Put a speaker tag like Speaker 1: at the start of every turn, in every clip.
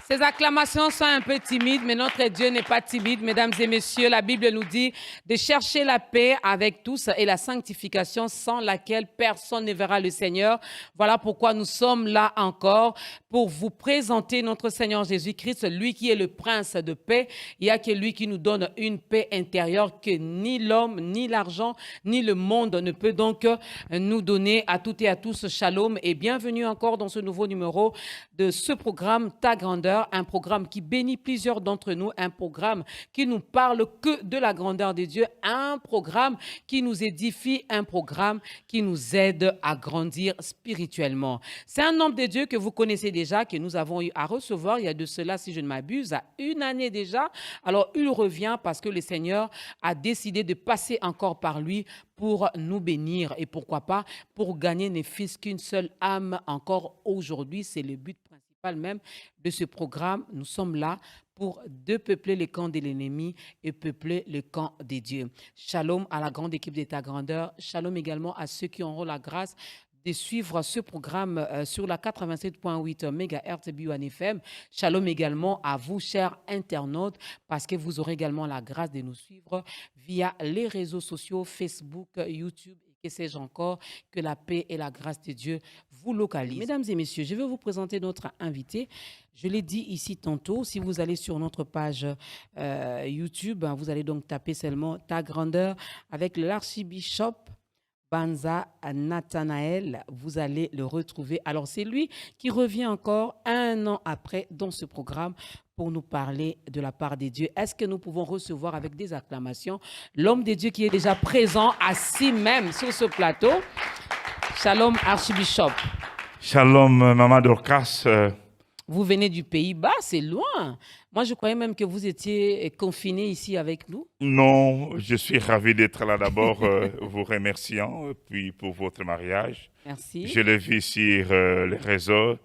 Speaker 1: Ces acclamations sont un peu timides, mais notre Dieu n'est pas timide. Mesdames et messieurs, la Bible nous dit de chercher la paix avec tous et la sanctification sans laquelle personne ne verra le Seigneur. Voilà pourquoi nous sommes là encore pour vous présenter notre Seigneur Jésus-Christ, lui qui est le prince de paix. Il n'y a que lui qui nous donne une paix intérieure que ni l'homme, ni l'argent, ni le monde ne peut donc nous donner à toutes et à tous. Shalom et bienvenue encore dans ce nouveau numéro de ce programme Ta Grandeur, un programme qui bénit plusieurs d'entre nous, un programme qui nous parle que de la grandeur de Dieu, un programme qui nous édifie, un programme qui nous aide à grandir spirituellement. C'est un homme de Dieu que vous connaissez déjà, que nous avons eu à recevoir il y a de cela, si je ne m'abuse, à une année déjà. Alors, il revient parce que le Seigneur a décidé de passer encore par lui pour nous bénir et pourquoi pas pour gagner ne fût-ce qu'une seule âme encore aujourd'hui. C'est le but principal même de ce programme. Nous sommes là pour peupler le camp de l'ennemi et peupler le camp des dieux. Shalom à la grande équipe de Ta Grandeur. Shalom également à ceux qui auront la grâce de suivre ce programme sur la 87.8 MHz BUAN FM. Shalom également à vous, chers internautes, parce que vous aurez également la grâce de nous suivre via les réseaux sociaux, Facebook, YouTube, et que sais-je encore, que la paix et la grâce de Dieu vous localisent. Mesdames et messieurs, je vais vous présenter notre invité. Je l'ai dit ici tantôt, si vous allez sur notre page YouTube, vous allez donc taper seulement Ta Grandeur avec l'archibishop Banza Nathanaël, vous allez le retrouver. Alors, c'est lui qui revient encore un an après dans ce programme pour nous parler de la part des dieux. Est-ce que nous pouvons recevoir avec des acclamations l'homme de Dieu qui est déjà présent, assis même sur ce plateau? Shalom, archibishop.
Speaker 2: Shalom, Maman Dorcas.
Speaker 1: Vous venez du Pays-Bas, c'est loin. Moi, je croyais même que vous étiez confiné ici avec nous.
Speaker 2: Non, je suis ravi d'être là d'abord, vous remerciant, puis pour votre mariage.
Speaker 1: Merci.
Speaker 2: Je l'ai vu sur les réseaux.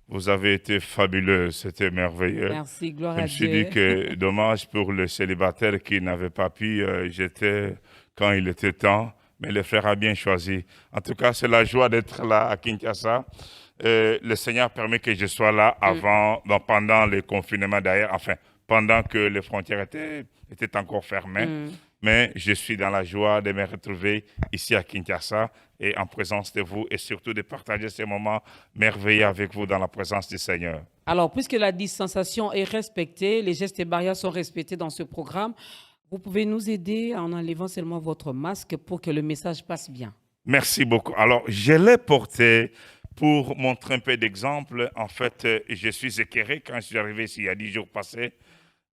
Speaker 2: Vous avez été fabuleux, c'était merveilleux.
Speaker 1: Merci, gloire à Dieu.
Speaker 2: Je me suis dit que dommage pour le célibataire qui n'avait pas pu jeter quand il était temps, mais le frère a bien choisi. En tout cas, c'est la joie d'être là à Kinshasa. Le Seigneur permet que je sois là pendant le confinement d'ailleurs, enfin, pendant que les frontières étaient encore fermées. Mais je suis dans la joie de me retrouver ici à Kinshasa et en présence de vous et surtout de partager ces moments merveilleux avec vous dans la présence du Seigneur.
Speaker 1: Alors, puisque la distanciation est respectée, les gestes et barrières sont respectés dans ce programme, vous pouvez nous aider en enlevant seulement votre masque pour que le message passe bien.
Speaker 2: Merci beaucoup. Alors, je l'ai porté pour montrer un peu d'exemple. En fait, je suis écœuré quand je suis arrivé ici il y a 10 jours passés,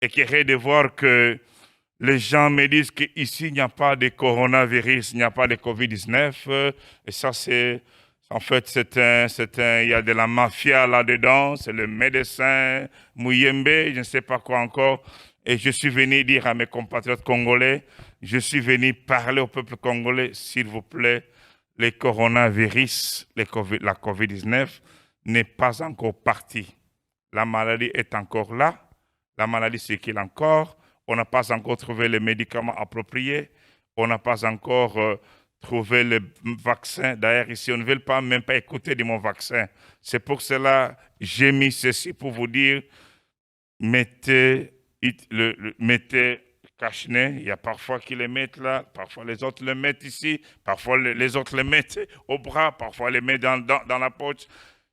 Speaker 2: écœuré de voir que les gens me disent qu'ici, il n'y a pas de coronavirus, il n'y a pas de Covid-19. Et ça, c'est... En fait, il y a de la mafia là-dedans, c'est le médecin Mouyembe, je ne sais pas quoi encore. Et je suis venu dire à mes compatriotes congolais, je suis venu parler au peuple congolais, s'il vous plaît, le coronavirus, la COVID-19 n'est pas encore parti. La maladie est encore là, la maladie circule encore, on n'a pas encore trouvé les médicaments appropriés, on n'a pas encore trouvé le vaccin. D'ailleurs, ici, on ne veut même pas écouter de mon vaccin. C'est pour cela que j'ai mis ceci pour vous dire, mettez cache-nez, il y a parfois qui les mettent là, parfois les autres le mettent ici, parfois les autres le mettent au bras, parfois les mettent dans la poche.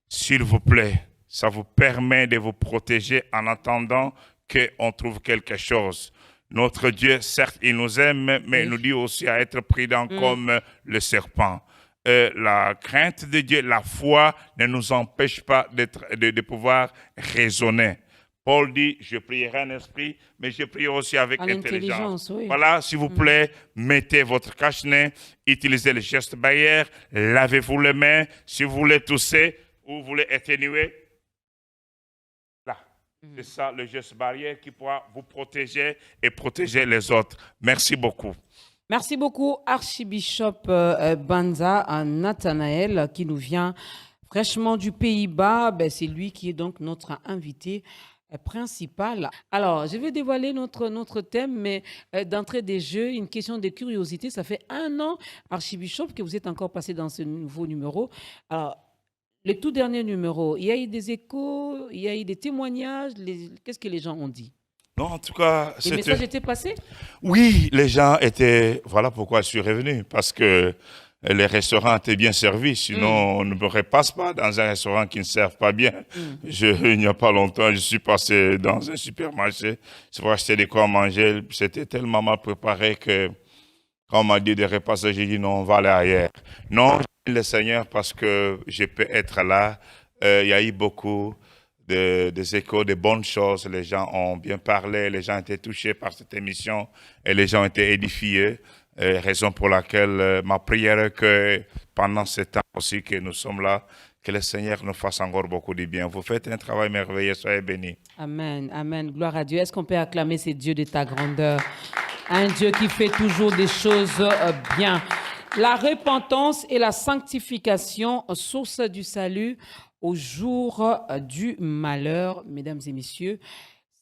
Speaker 2: S'il vous plaît, ça vous permet de vous protéger en attendant qu'on trouve quelque chose. Notre Dieu, certes, il nous aime, mais il nous dit aussi à être prudent comme le serpent. La crainte de Dieu, la foi ne nous empêche pas de pouvoir raisonner. Paul dit, je prierai en esprit, mais je prie aussi avec intelligence.
Speaker 1: Oui.
Speaker 2: Voilà, s'il vous plaît, mettez votre cache-nez, utilisez le geste barrière, lavez-vous les mains. Si vous voulez tousser ou vous voulez éternuer, là. C'est ça le geste barrière qui pourra vous protéger et protéger les autres. Merci beaucoup.
Speaker 1: Merci beaucoup, archibishop Banza Nathanaël, qui nous vient fraîchement du Pays-Bas. C'est lui qui est donc notre invité principal. Alors, je vais dévoiler notre thème, mais d'entrée des jeux, une question de curiosité. Ça fait un an, archibishop, que vous êtes encore passé dans ce nouveau numéro. Alors, Le tout dernier numéro, il y a eu des échos, il y a eu des témoignages. Qu'est-ce que les gens ont dit?
Speaker 2: Non, en tout cas,
Speaker 1: Les messages étaient passés?
Speaker 2: Oui, les gens étaient... Voilà pourquoi je suis revenu, parce que les restaurants étaient bien servis. Sinon, on ne me repasse pas dans un restaurant qui ne serve pas bien. Il n'y a pas longtemps, je suis passé dans un supermarché. C'est pour acheter des quoi à manger. C'était tellement mal préparé que quand on m'a dit de repasser, j'ai dit non, on va aller ailleurs. Non, le Seigneur, parce que je peux être là. Il y a eu beaucoup des échos, de bonnes choses. Les gens ont bien parlé, les gens ont été touchés par cette émission et les gens ont été édifiés. Raison pour laquelle ma prière est que pendant ce temps aussi que nous sommes là, que le Seigneur nous fasse encore beaucoup de bien. Vous faites un travail merveilleux, soyez bénis.
Speaker 1: Amen, amen. Gloire à Dieu. Est-ce qu'on peut acclamer ces dieux de ta grandeur? Un Dieu qui fait toujours des choses bien. La repentance et la sanctification, source du salut au jour du malheur. Mesdames et messieurs,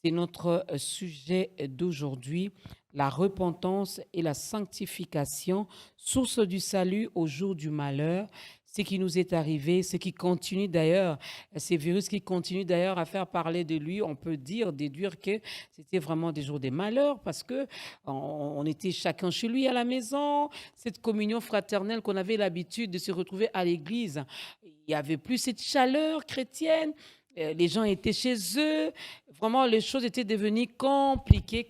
Speaker 1: c'est notre sujet d'aujourd'hui. La repentance et la sanctification, source du salut au jour du malheur. Ce qui nous est arrivé, ce qui continue d'ailleurs, ces virus qui continuent d'ailleurs à faire parler de lui, on peut déduire que c'était vraiment des jours de malheur parce que on était chacun chez lui à la maison, cette communion fraternelle qu'on avait l'habitude de se retrouver à l'église. Il n'y avait plus cette chaleur chrétienne. Les gens étaient chez eux. Vraiment, les choses étaient devenues compliquées.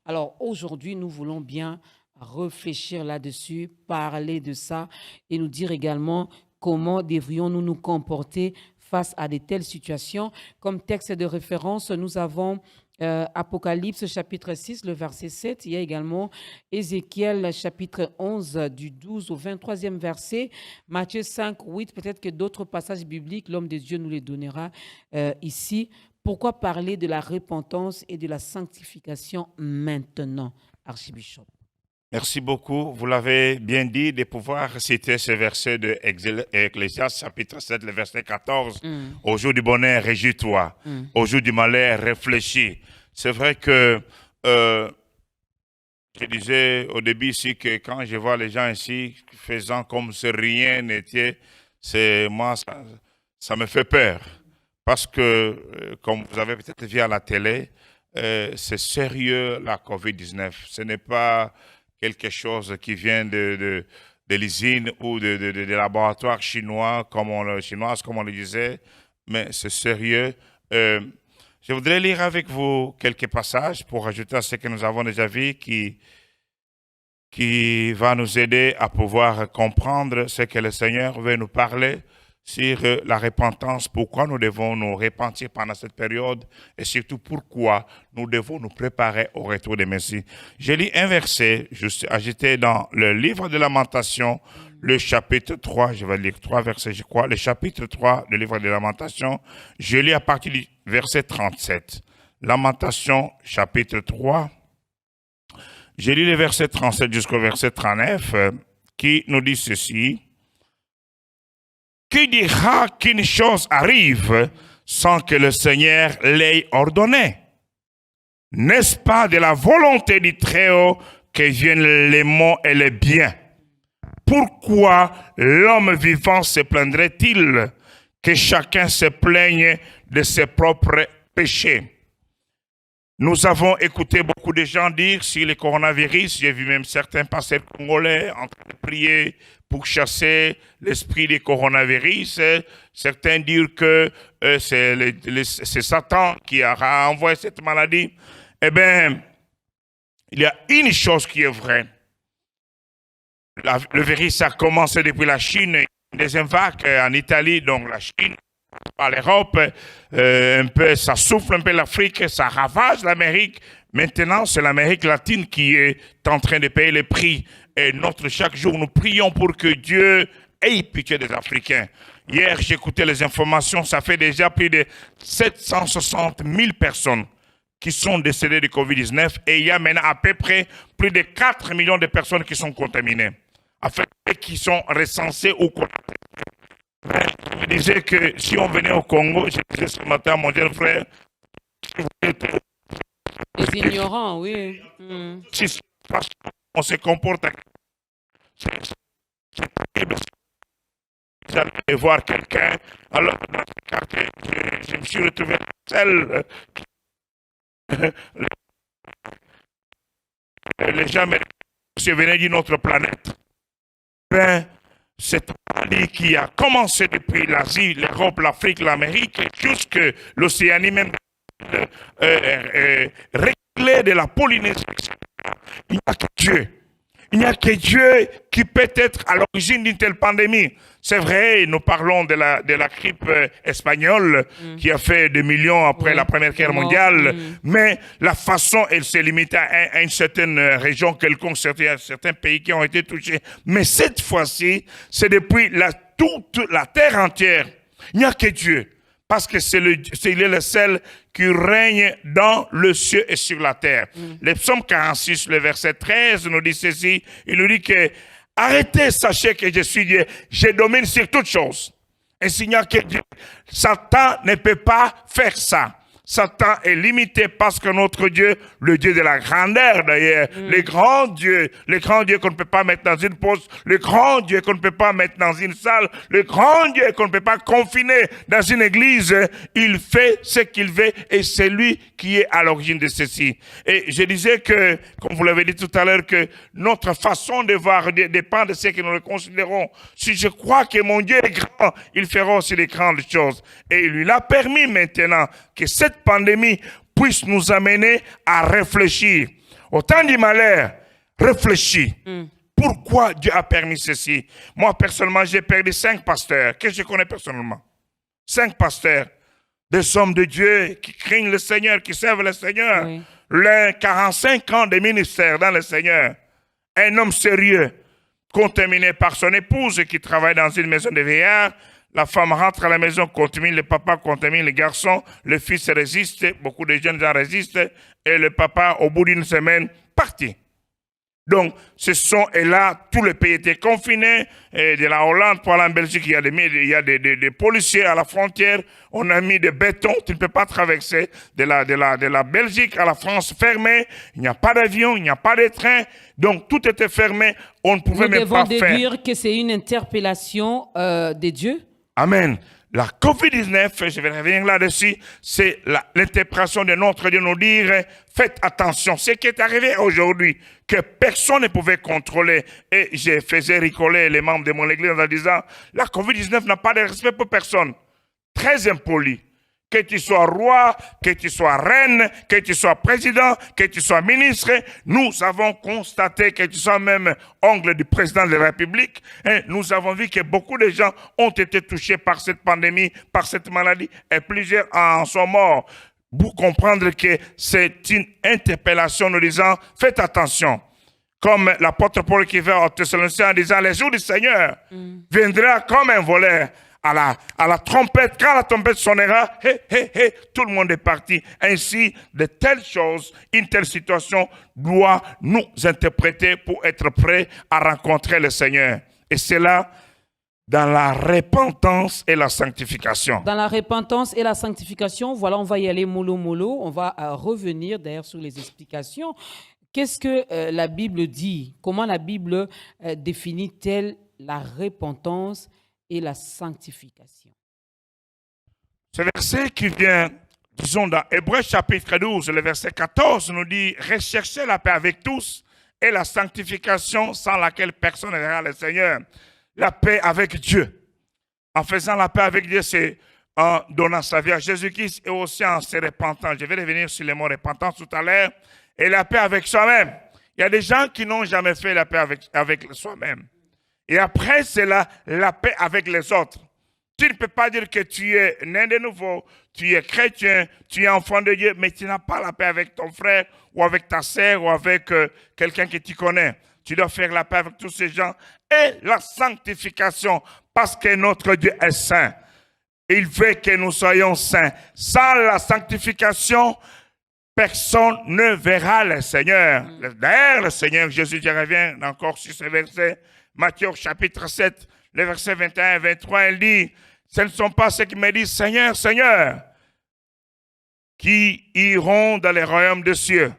Speaker 1: Alors aujourd'hui, nous voulons bien réfléchir là-dessus, parler de ça et nous dire également comment devrions-nous nous comporter face à de telles situations. Comme texte de référence, nous avons Apocalypse chapitre 6, le verset 7. Il y a également Ézéchiel chapitre 11 du 12 au 23e verset. Matthieu 5, 8. Peut-être que d'autres passages bibliques, l'homme de Dieu nous les donnera ici. Pourquoi parler de la repentance et de la sanctification maintenant, Archibishop?
Speaker 2: Merci beaucoup. Vous l'avez bien dit, de pouvoir citer ce verset de Ecclésiaste, chapitre 7, le verset 14. Au jour du bonheur, réjouis-toi. Au jour du malheur, réfléchis. C'est vrai que je disais au début ici que quand je vois les gens ici faisant comme si rien n'était, moi, ça me fait peur. Parce que, comme vous avez peut-être vu à la télé, c'est sérieux la COVID-19. Ce n'est pas quelque chose qui vient de l'usine ou de laboratoires chinois, comme on le disait, mais c'est sérieux. Je voudrais lire avec vous quelques passages pour ajouter à ce que nous avons déjà vu qui va nous aider à pouvoir comprendre ce que le Seigneur veut nous parler sur la repentance, pourquoi nous devons nous repentir pendant cette période et surtout pourquoi nous devons nous préparer au retour de Messie. Je lis un verset juste ajouté dans le livre de Lamentation, le chapitre 3, je vais lire 3 versets, je crois, le chapitre 3 du livre de Lamentation, je lis à partir du verset 37. Lamentation, chapitre 3, je lis le verset 37 jusqu'au verset 39, qui nous dit ceci. Qui dira qu'une chose arrive sans que le Seigneur l'ait ordonné? N'est-ce pas de la volonté du Très-Haut que viennent les maux et les biens? Pourquoi l'homme vivant se plaindrait-il que chacun se plaigne de ses propres péchés? Nous avons écouté beaucoup de gens dire sur le coronavirus, j'ai vu même certains pasteurs congolais en train de prier pour chasser l'esprit du coronavirus. Certains dire que c'est Satan qui a envoyé cette maladie. Eh bien, il y a une chose qui est vraie. Le virus a commencé depuis la Chine, une deuxième vague en Italie, donc la Chine, par l'Europe, un peu, ça souffle un peu l'Afrique, ça ravage l'Amérique. Maintenant, c'est l'Amérique latine qui est en train de payer les prix. Et chaque jour, nous prions pour que Dieu ait pitié des Africains. Hier, j'écoutais les informations, ça fait déjà plus de 760 000 personnes qui sont décédées du Covid-19 et il y a maintenant à peu près plus de 4 millions de personnes qui sont contaminées. En fait, qui sont recensées ou contaminées. Je me disais que si on venait au Congo, je disais ce matin, mon cher frère,
Speaker 1: les ignorants, oui.
Speaker 2: Si on se comporte, j'allais voir quelqu'un. Alors, dans ce quartier, je me suis retrouvé seul. Les gens me venaient d'une autre planète. Ben, cette maladie qui a commencé depuis l'Asie, l'Europe, l'Afrique, l'Amérique, jusque l'Océanie, même réglée de la Polynésie, il n'y a que Dieu. Il n'y a que Dieu qui peut être à l'origine d'une telle pandémie. C'est vrai, nous parlons de la grippe espagnole qui a fait des millions après la Première Guerre mondiale, mais la façon, elle s'est limitée à une certaine région quelconque, certains pays qui ont été touchés. Mais cette fois-ci, c'est depuis toute la terre entière. Il n'y a que Dieu. Parce que il est le seul qui règne dans le ciel et sur la terre. Le psaume 46, le verset 13 nous dit ceci. Il nous dit que arrêtez, sachez que je suis Dieu. Je domine sur toutes choses. Et s'il n'y a que Dieu, Satan ne peut pas faire ça. Satan est limité parce que notre Dieu, le Dieu de la grandeur d'ailleurs, le grand Dieu qu'on ne peut pas mettre dans une poste, le grand Dieu qu'on ne peut pas mettre dans une salle, le grand Dieu qu'on ne peut pas confiner dans une église, il fait ce qu'il veut et c'est lui qui est à l'origine de ceci. Et je disais que, comme vous l'avez dit tout à l'heure, que notre façon de voir dépend de ce que nous le considérons. Si je crois que mon Dieu est grand, il fera aussi les grandes choses. Et il lui a permis maintenant que cette pandémie puisse nous amener à réfléchir. Au temps du malheur, réfléchis. Pourquoi Dieu a permis ceci? Moi, personnellement, j'ai perdu 5 pasteurs que je connais personnellement. 5 pasteurs, des hommes de Dieu qui craignent le Seigneur, qui servent le Seigneur. Oui. L'un, 45 ans de ministère dans le Seigneur. Un homme sérieux, contaminé par son épouse qui travaille dans une maison de vieillards. La femme rentre à la maison, contamine le papa, contamine les garçons, le fils résiste, beaucoup de jeunes gens résistent, et le papa, au bout d'une semaine, partit. Donc, et là, tout le pays était confiné, et de la Hollande pour aller en Belgique, il y a des policiers à la frontière, on a mis des bétons, tu ne peux pas traverser de la Belgique à la France fermée, il n'y a pas d'avion, il n'y a pas de train, donc tout était fermé, on ne pouvait même pas faire.
Speaker 1: Nous devons déduire que c'est une interpellation de Dieu.
Speaker 2: Amen. La COVID-19, je vais revenir là-dessus, c'est l'interprétation de notre Dieu nous dire, faites attention. Ce qui est arrivé aujourd'hui, que personne ne pouvait contrôler, et je faisais rigoler les membres de mon église en disant, la COVID-19 n'a pas de respect pour personne. Très impoli. Que tu sois roi, que tu sois reine, que tu sois président, que tu sois ministre, nous avons constaté que tu sois même oncle du président de la République. Et nous avons vu que beaucoup de gens ont été touchés par cette pandémie, par cette maladie, et plusieurs en sont morts. Pour comprendre que c'est une interpellation nous disant, faites attention. Comme l'apôtre Paul qui va au Thessaloniciens en disant, les jours du Seigneur viendra comme un voleur. À la trompette, quand la trompette sonnera, tout le monde est parti. Ainsi, de telles choses, une telle situation doit nous interpréter pour être prêts à rencontrer le Seigneur. Et c'est là, dans la repentance et la sanctification.
Speaker 1: Dans la repentance et la sanctification, voilà, on va y aller mollo mollo. On va revenir d'ailleurs sur les explications. Qu'est-ce que la Bible dit? Comment la Bible définit-elle la repentance et la sanctification?
Speaker 2: Ce verset qui vient, disons, dans Hébreux chapitre 12, le verset 14, nous dit « Recherchez la paix avec tous et la sanctification sans laquelle personne ne verra le Seigneur. » La paix avec Dieu. En faisant la paix avec Dieu, c'est en donnant sa vie à Jésus-Christ et aussi en se repentant. Je vais revenir sur les mots repentance tout à l'heure. Et la paix avec soi-même. Il y a des gens qui n'ont jamais fait la paix avec soi-même. Et après, c'est la paix avec les autres. Tu ne peux pas dire que tu es né de nouveau, tu es chrétien, tu es enfant de Dieu, mais tu n'as pas la paix avec ton frère ou avec ta sœur ou avec quelqu'un que tu connais. Tu dois faire la paix avec tous ces gens. Et la sanctification, parce que notre Dieu est saint. Il veut que nous soyons saints. Sans la sanctification, personne ne verra le Seigneur. D'ailleurs, le Seigneur Jésus, je reviens encore sur ce verset, Matthieu chapitre 7, le verset 21 et 23, elle dit, ce ne sont pas ceux qui me disent Seigneur, Seigneur, qui iront dans les royaumes des cieux.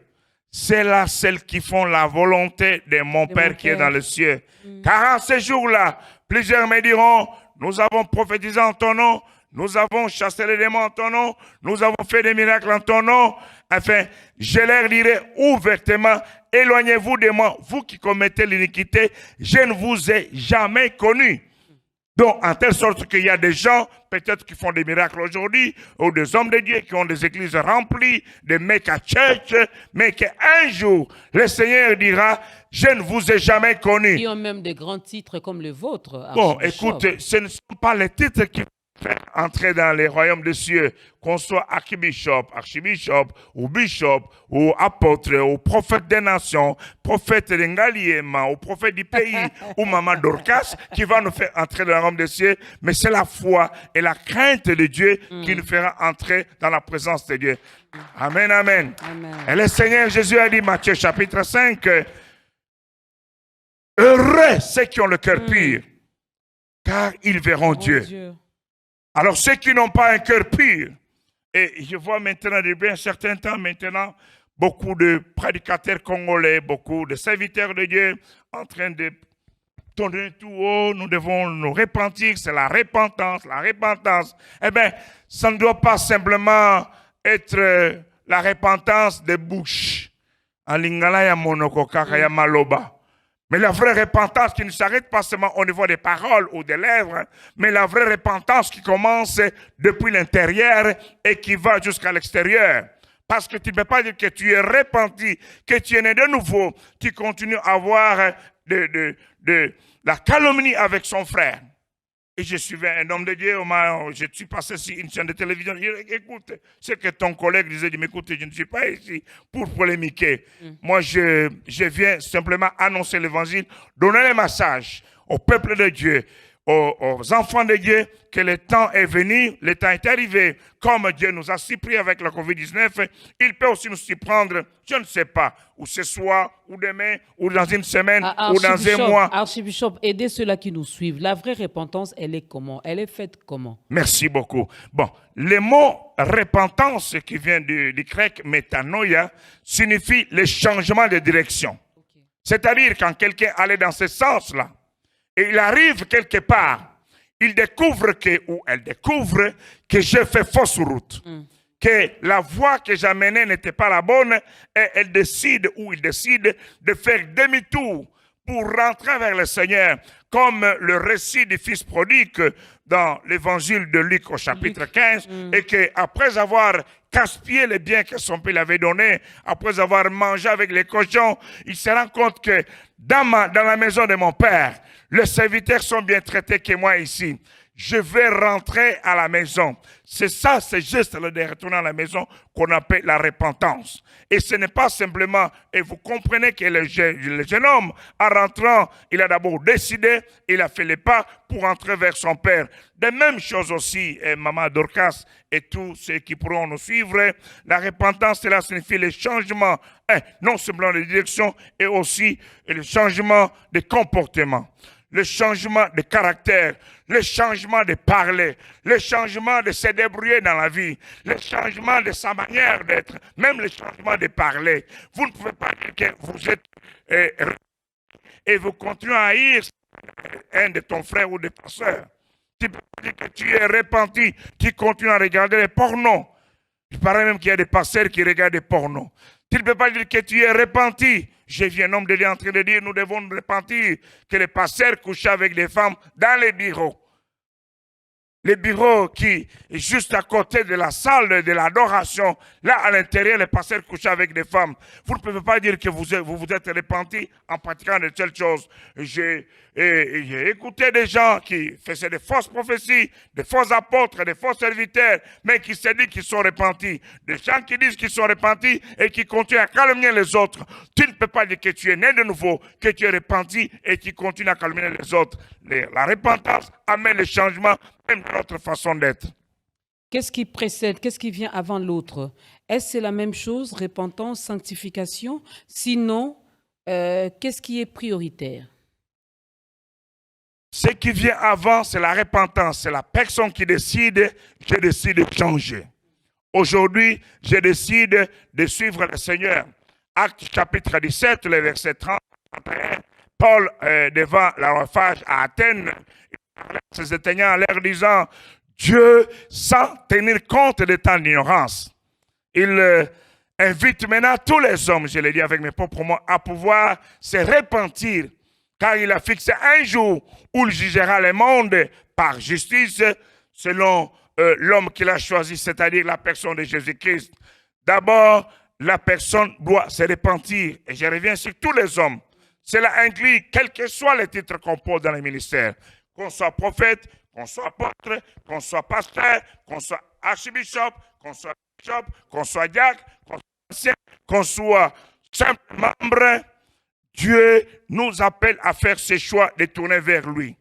Speaker 2: C'est là celles qui font la volonté de mon Père qui est dans les cieux. Car en ces jours-là, plusieurs me diront, nous avons prophétisé en ton nom, nous avons chassé les démons en ton nom, nous avons fait des miracles en ton nom. Enfin, je leur dirai ouvertement, éloignez-vous de moi, vous qui commettez l'iniquité, je ne vous ai jamais connu. Donc, en telle sorte qu'il y a des gens, peut-être qui font des miracles aujourd'hui, ou des hommes de Dieu qui ont des églises remplies, des mecs à church, mais qu'un jour, le Seigneur dira, je ne vous ai jamais connu.
Speaker 1: Qui ont même des grands titres comme le vôtre.
Speaker 2: Bon, écoute, ce ne sont pas les titres qui font entrer dans les royaumes des cieux, qu'on soit archbishop, ou bishop, ou apôtre, ou prophète des nations, prophète d'Engaliema, ou prophète du pays, ou maman Dorcas, qui va nous faire entrer dans le royaume des cieux, mais c'est la foi et la crainte de Dieu qui nous fera entrer dans la présence de Dieu. Amen, amen. Et le Seigneur Jésus a dit, Matthieu chapitre 5, heureux ceux qui ont le cœur pur, car ils verront Dieu. Alors ceux qui n'ont pas un cœur pur, et je vois maintenant depuis un certain temps maintenant, beaucoup de prédicateurs congolais, beaucoup de serviteurs de Dieu en train de tourner tout haut, nous devons nous repentir, c'est la repentance, la repentance. Eh bien, ça ne doit pas simplement être la repentance des bouches. En lingala ya monoko kaka ya maloba. Mais la vraie repentance qui ne s'arrête pas seulement au niveau des paroles ou des lèvres, mais la vraie repentance qui commence depuis l'intérieur et qui va jusqu'à l'extérieur. Parce que tu ne peux pas dire que tu es repenti, que tu es né de nouveau, tu continues à avoir de la calomnie avec son frère. Et je suivais un homme de Dieu, je suis passé sur une chaîne de télévision. Je dis, écoute, ce que ton collègue disait, je m'écoute, je ne suis pas ici pour polémiquer. Moi, je viens simplement annoncer l'évangile, donner le message au peuple de Dieu, aux enfants de Dieu, que le temps est venu, le temps est arrivé. Comme Dieu nous a si pris avec la COVID-19, il peut aussi nous s'y prendre, je ne sais pas, ou ce soir, ou demain, ou dans une semaine, ou dans un mois.
Speaker 1: Archbishop, aidez ceux-là qui nous suivent. La vraie repentance, elle est comment? Elle est faite comment?
Speaker 2: Merci beaucoup. Bon, le mot repentance qui vient du grec métanoïa signifie le changement de direction. Okay. C'est-à-dire quand quelqu'un allait dans ce sens-là, et il arrive quelque part, il découvre que, ou elle découvre que j'ai fait fausse route. Que la voie que j'amenais n'était pas la bonne, et elle décide, ou il décide, de faire demi-tour pour rentrer vers le Seigneur, comme le récit du fils prodigue dans l'évangile de Luc au chapitre 15, et qu'après avoir gaspillé les biens que son père avait donnés, après avoir mangé avec les cochons, il se rend compte que dans la maison de mon père, les serviteurs sont bien traités que moi ici. Je vais rentrer à la maison. C'est ça, c'est juste de retourner à la maison qu'on appelle la repentance. Et ce n'est pas simplement, et vous comprenez que le jeune homme, en rentrant, il a d'abord décidé, il a fait les pas pour entrer vers son père. De même chose aussi, Maman Dorcas et tous ceux qui pourront nous suivre, la repentance, cela signifie le changement, non seulement de direction, et aussi le changement de comportement. Le changement de caractère, le changement de parler, le changement de se débrouiller dans la vie, le changement de sa manière d'être, même le changement de parler. Vous ne pouvez pas dire que vous êtes et vous continuez à haïr un de ton frère ou de ta soeur. Tu peux pas dire que tu es repenti, tu continues à regarder les pornos. Il paraît même qu'il y a des pasteurs qui regardent des pornos. Tu ne peux pas dire que tu es repenti. J'ai vu un homme de Dieu en train de dire, nous devons nous repentir que les pasteurs couchaient avec des femmes dans les bureaux. Les bureaux qui est juste à côté de la salle de l'adoration, là à l'intérieur, les pasteurs couchaient avec des femmes. Vous ne pouvez pas dire que vous vous êtes repentis en pratiquant de telles choses. J'ai écouté des gens qui faisaient des fausses prophéties, des faux apôtres, des faux serviteurs, mais qui se disent qu'ils sont repentis. Des gens qui disent qu'ils sont repentis et qui continuent à calomnier les autres. Tu ne peux pas dire que tu es né de nouveau, que tu es repenti et qui continue à calomnier les autres. La repentance amène le changement, même dans notre façon d'être.
Speaker 1: Qu'est-ce qui précède, qu'est-ce qui vient avant l'autre? Est-ce que c'est la même chose, repentance, sanctification? Sinon, qu'est-ce qui est prioritaire?
Speaker 2: Ce qui vient avant, c'est la repentance. C'est la personne qui décide, je décide de changer. Aujourd'hui, je décide de suivre le Seigneur. Acte chapitre 17, le verset 30, Paul, devant l'aréophage à Athènes, se éteignant en l'air disant, Dieu, sans tenir compte de ton ignorance, il invite maintenant tous les hommes, je l'ai dit avec mes propres mots, à pouvoir se repentir, car il a fixé un jour où il jugera le monde par justice, selon l'homme qu'il a choisi, c'est-à-dire la personne de Jésus-Christ. D'abord, la personne doit se repentir. Et je reviens sur tous les hommes. Cela inclut, quels que soient les titres qu'on pose dans les ministères, qu'on soit prophète, qu'on soit apôtre, qu'on soit pasteur, qu'on soit archibishop, qu'on soit bishop, qu'on soit diacre, qu'on soit ancien, qu'on soit simple membre. Dieu nous appelle à faire ce choix de tourner vers lui.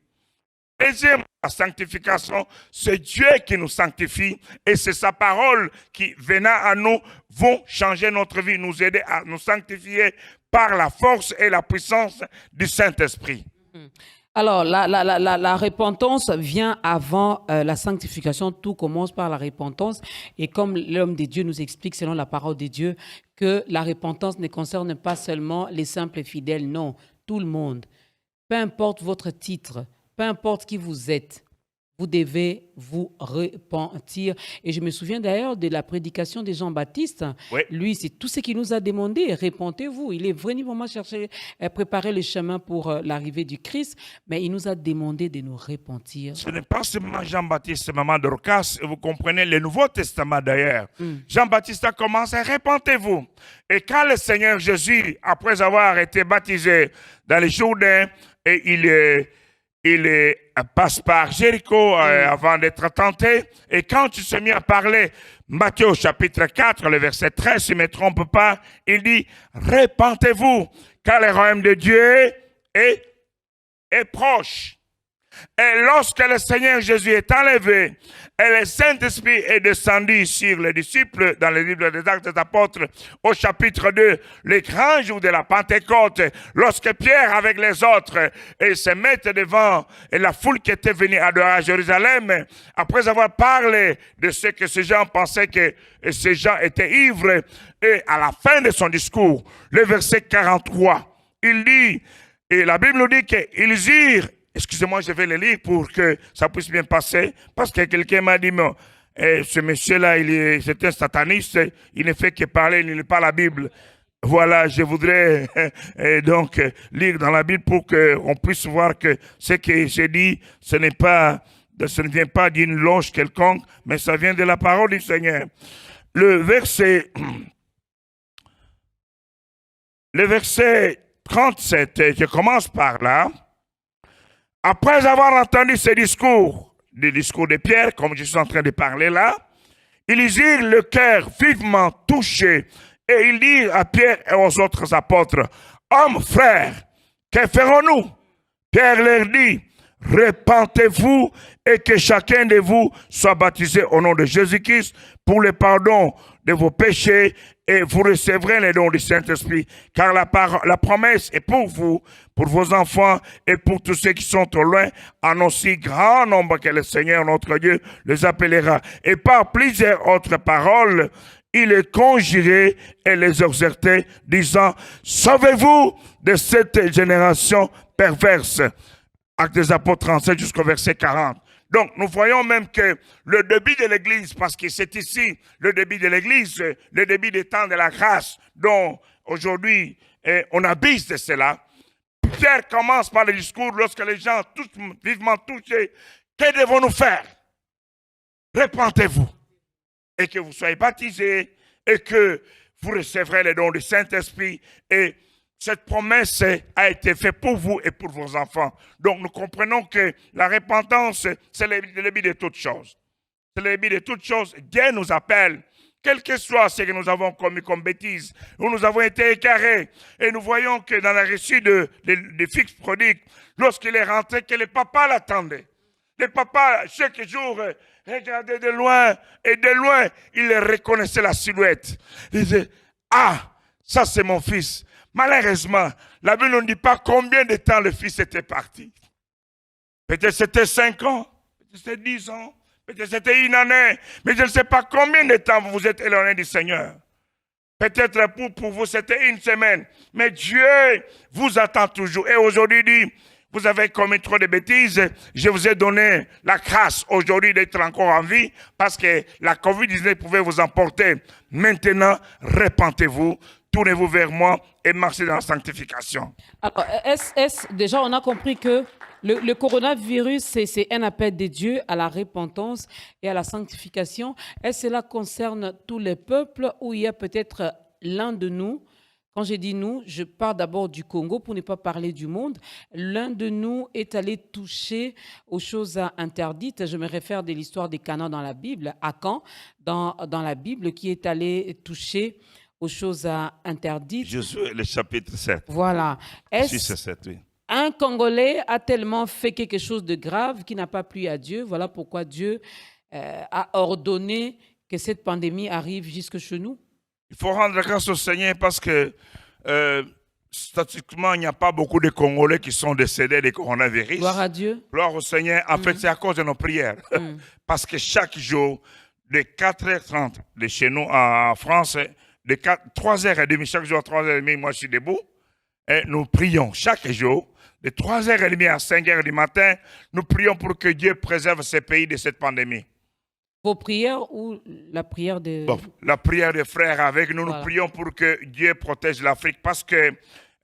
Speaker 2: Deuxième, la sanctification, c'est Dieu qui nous sanctifie et c'est sa parole qui, venant à nous, vont changer notre vie, nous aider à nous sanctifier par la force et la puissance du Saint-Esprit.
Speaker 1: Alors, la repentance vient avant la sanctification. Tout commence par la repentance. Et comme l'homme de Dieu nous explique, selon la parole de Dieu, que la repentance ne concerne pas seulement les simples fidèles, non, tout le monde. Peu importe votre titre, peu importe qui vous êtes, vous devez vous repentir. Et je me souviens d'ailleurs de la prédication de Jean-Baptiste.
Speaker 2: Oui.
Speaker 1: Lui, c'est tout ce qu'il nous a demandé. Repentez-vous. Il est venu vraiment chercher, préparer le chemin pour l'arrivée du Christ, mais il nous a demandé de nous repentir.
Speaker 2: Ce n'est pas seulement Jean-Baptiste, maman Dorcas, vous comprenez le Nouveau Testament d'ailleurs. Jean-Baptiste a commencé, repentez-vous. Et quand le Seigneur Jésus, après avoir été baptisé dans les Jourdains, et il passe par Jéricho avant d'être tenté. Et quand il se mit à parler, Matthieu chapitre 4, le verset 13, si je ne me trompe pas, il dit, repentez-vous, car le royaume de Dieu est proche. Et lorsque le Seigneur Jésus est enlevé, et le Saint-Esprit est descendu sur les disciples dans le livre des Actes des Apôtres, au chapitre 2, le grand jour de la Pentecôte, lorsque Pierre avec les autres se mettent devant la foule qui était venue adorer à Jérusalem, après avoir parlé de ce que ces gens pensaient que ces gens étaient ivres, et à la fin de son discours, le verset 43, il dit, et la Bible nous dit qu'ils irent. Excusez-moi, je vais le lire pour que ça puisse bien passer. Parce que quelqu'un m'a dit, ce monsieur-là, c'est un sataniste, il ne fait que parler, il ne lit pas la Bible. Voilà, je voudrais donc lire dans la Bible pour qu'on puisse voir que ce que j'ai dit, ce ne vient pas d'une loge quelconque, mais ça vient de la parole du Seigneur. Le verset 37, je commence par là. Après avoir entendu ces discours, les discours de Pierre, comme je suis en train de parler là, ils eurent le cœur vivement touché et ils dirent à Pierre et aux autres apôtres, « Hommes, frères, que ferons-nous » Pierre leur dit, « Repentez-vous et que chacun de vous soit baptisé au nom de Jésus-Christ pour le pardon de vos péchés et vous recevrez les dons du Saint-Esprit, car la promesse est pour vous, pour vos enfants et pour tous ceux qui sont au loin, en aussi grand nombre que le Seigneur notre Dieu les appellera. » Et par plusieurs autres paroles, il les conjurait et les exhortait, disant, « Sauvez-vous de cette génération perverse. » Actes des Apôtres 37 jusqu'au verset 40. Donc, nous voyons même que le début de l'Église, parce que c'est ici le début de l'Église, le début des temps de la grâce, dont aujourd'hui on abuse de cela. Pierre commence par le discours lorsque les gens, tous vivement touchés, que devons-nous faire? Repentez-vous et que vous soyez baptisés et que vous recevrez les dons du Saint-Esprit. Et cette promesse a été faite pour vous et pour vos enfants. Donc nous comprenons que la repentance, c'est le début de toutes choses. C'est le début de toutes choses. Dieu nous appelle, quel que soit ce que nous avons commis comme bêtises, où nous avons été écarés. Et nous voyons que dans le récit de fils prodigue, lorsqu'il est rentré, que le papa l'attendait. Le papa, chaque jour, regardait de loin, et de loin, il reconnaissait la silhouette. Il disait, ah, ça c'est mon fils. Malheureusement, la Bible ne dit pas combien de temps le fils était parti. Peut-être c'était 5 ans, peut-être c'était 10 ans, peut-être c'était une année, mais je ne sais pas combien de temps vous vous êtes éloigné du Seigneur. Peut-être pour vous c'était une semaine, mais Dieu vous attend toujours. Et aujourd'hui il dit, vous avez commis trop de bêtises, je vous ai donné la grâce aujourd'hui d'être encore en vie parce que la COVID-19 pouvait vous emporter. Maintenant, repentez-vous, tournez-vous vers moi et marchez dans la sanctification.
Speaker 1: Alors, déjà, on a compris que le coronavirus, c'est un appel de Dieu à la repentance et à la sanctification. Est-ce que cela concerne tous les peuples ou il y a peut-être l'un de nous? Quand je dis nous, je parle d'abord du Congo pour ne pas parler du monde. L'un de nous est allé toucher aux choses interdites. Je me réfère de l'histoire des Canaan dans la Bible, Akan dans la Bible, qui est allé toucher aux choses interdites.
Speaker 2: Josué, le chapitre 7.
Speaker 1: Voilà.
Speaker 2: 6 et 7, oui.
Speaker 1: Un Congolais a tellement fait quelque chose de grave qui n'a pas plu à Dieu. Voilà pourquoi Dieu a ordonné que cette pandémie arrive jusque chez nous.
Speaker 2: Il faut rendre grâce au Seigneur parce que statistiquement, il n'y a pas beaucoup de Congolais qui sont décédés du coronavirus.
Speaker 1: Gloire à Dieu.
Speaker 2: Gloire au Seigneur. En fait, c'est à cause de nos prières. Parce que chaque jour, de 4h30 de chez nous en France, de 3h30, chaque jour à 3h30, moi je suis debout, et nous prions chaque jour. De 3h30 à 5h du matin, nous prions pour que Dieu préserve ce pays de cette pandémie.
Speaker 1: Vos prières ou la prière de...
Speaker 2: Bon, la prière des frères avec nous,
Speaker 1: Voilà.
Speaker 2: Nous prions pour que Dieu protège l'Afrique parce que,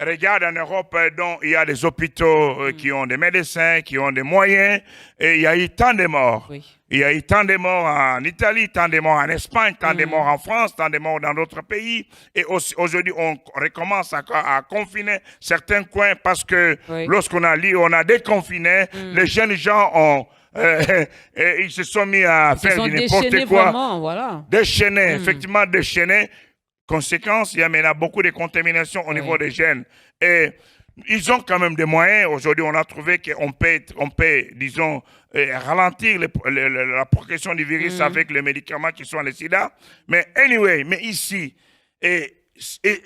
Speaker 2: regarde, en Europe, donc, il y a des hôpitaux qui ont des médecins, qui ont des moyens, et il y a eu tant de morts.
Speaker 1: Oui.
Speaker 2: Il y a eu tant de morts en Italie, tant de morts en Espagne, tant de morts en France, tant de morts dans d'autres pays. Et aujourd'hui, on recommence à confiner certains coins parce que lorsqu'on a déconfiné, les jeunes gens ont... ils se sont mis à faire n'importe quoi.
Speaker 1: Vraiment, voilà.
Speaker 2: Déchaînés, effectivement déchaînés. Conséquence, il y a maintenant beaucoup de contamination au niveau des jeunes. Et ils ont quand même des moyens. Aujourd'hui, on a trouvé qu'on peut, disons, ralentir la progression du virus avec les médicaments qui sont les sida. Mais anyway, mais ici,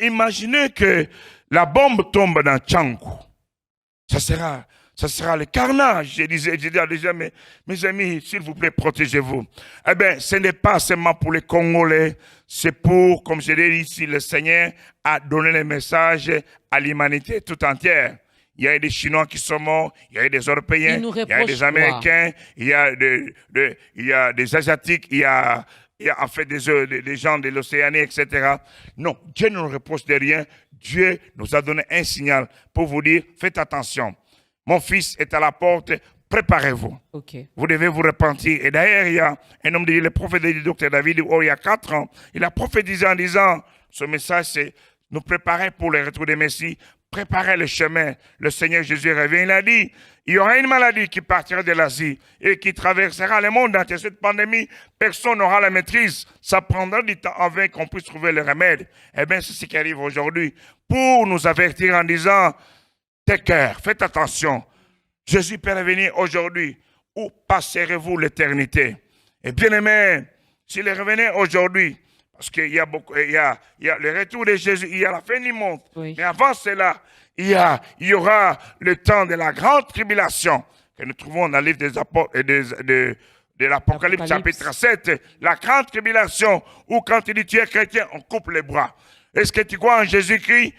Speaker 2: imaginez que la bombe tombe dans Tchankou. Ça sera le carnage. Je disais déjà, mes amis, s'il vous plaît, protégez-vous. Eh bien, ce n'est pas seulement pour les Congolais, c'est pour, comme je l'ai dit ici, le Seigneur a donné le message à l'humanité tout entière. Il y a des Chinois qui sont morts, il y a des Européens, il y a des Américains, il y a des Asiatiques, il y a en fait des gens de l'Océanie, etc. Non, Dieu ne nous reproche de rien. Dieu nous a donné un signal pour vous dire, faites attention. Mon fils est à la porte, préparez-vous.
Speaker 1: Okay.
Speaker 2: Vous devez vous repentir. Et d'ailleurs, il y a un homme, le prophète du docteur David, il y a 4 ans, il a prophétisé en disant, ce message, c'est nous préparer pour le retour des Messies, préparer le chemin. Le Seigneur Jésus revient, il a dit, il y aura une maladie qui partira de l'Asie et qui traversera le monde entier. Cette pandémie, personne n'aura la maîtrise. Ça prendra du temps avant qu'on puisse trouver le remède. Eh bien, c'est ce qui arrive aujourd'hui. Pour nous avertir en disant, tes cœurs, faites attention. Jésus peut revenir aujourd'hui. Où passerez-vous l'éternité? Et bien aimé, s'il revenait aujourd'hui, parce qu'il y a le retour de Jésus, il y a la fin du monde. Oui. Mais avant cela, il y aura le temps de la grande tribulation que nous trouvons dans le livre des apôtres, de l'Apocalypse chapitre 7. La grande tribulation où quand il dit tu es chrétien, on coupe les bras. Est-ce que tu crois en Jésus-Christ?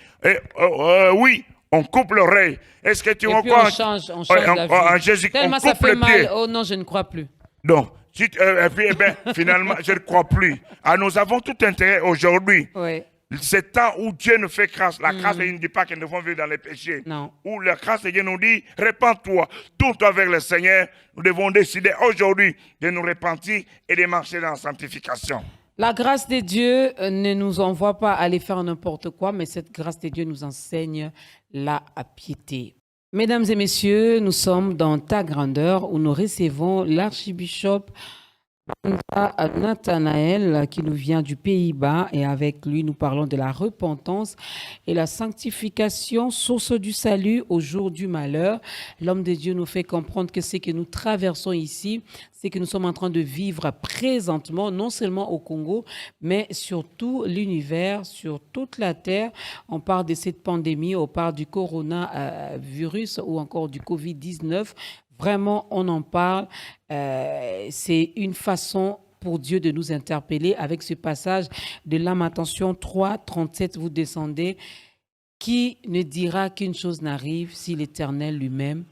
Speaker 2: Oui. On coupe l'oreille. Est-ce que tu crois
Speaker 1: en
Speaker 2: Jésus-Christ?
Speaker 1: Tellement ça fait mal. Oh non, je ne crois plus.
Speaker 2: Donc, finalement, je ne crois plus. Alors, nous avons tout intérêt aujourd'hui.
Speaker 1: Oui.
Speaker 2: C'est temps où Dieu nous fait grâce. La grâce, il ne dit pas que nous devons vivre dans les péchés.
Speaker 1: Non.
Speaker 2: Où la grâce de Dieu nous dit, répands-toi, tourne-toi vers le Seigneur. Nous devons décider aujourd'hui de nous repentir et de marcher dans la sanctification.
Speaker 1: La grâce de Dieu ne nous envoie pas aller faire n'importe quoi, mais cette grâce de Dieu nous enseigne la piété. Mesdames et messieurs, nous sommes dans ta grandeur où nous recevons l'archibishop Nathanaël qui nous vient du Pays-Bas et avec lui nous parlons de la repentance et la sanctification, source du salut au jour du malheur. L'homme de Dieu nous fait comprendre que ce que nous traversons ici, c'est que nous sommes en train de vivre présentement, non seulement au Congo, mais sur tout l'univers, sur toute la terre. On parle de cette pandémie, on parle du coronavirus ou encore du Covid-19. Vraiment, on en parle. C'est une façon pour Dieu de nous interpeller avec ce passage de Lamentation 3, 37. Vous descendez. Qui ne dira qu'une chose n'arrive si l'Éternel lui-même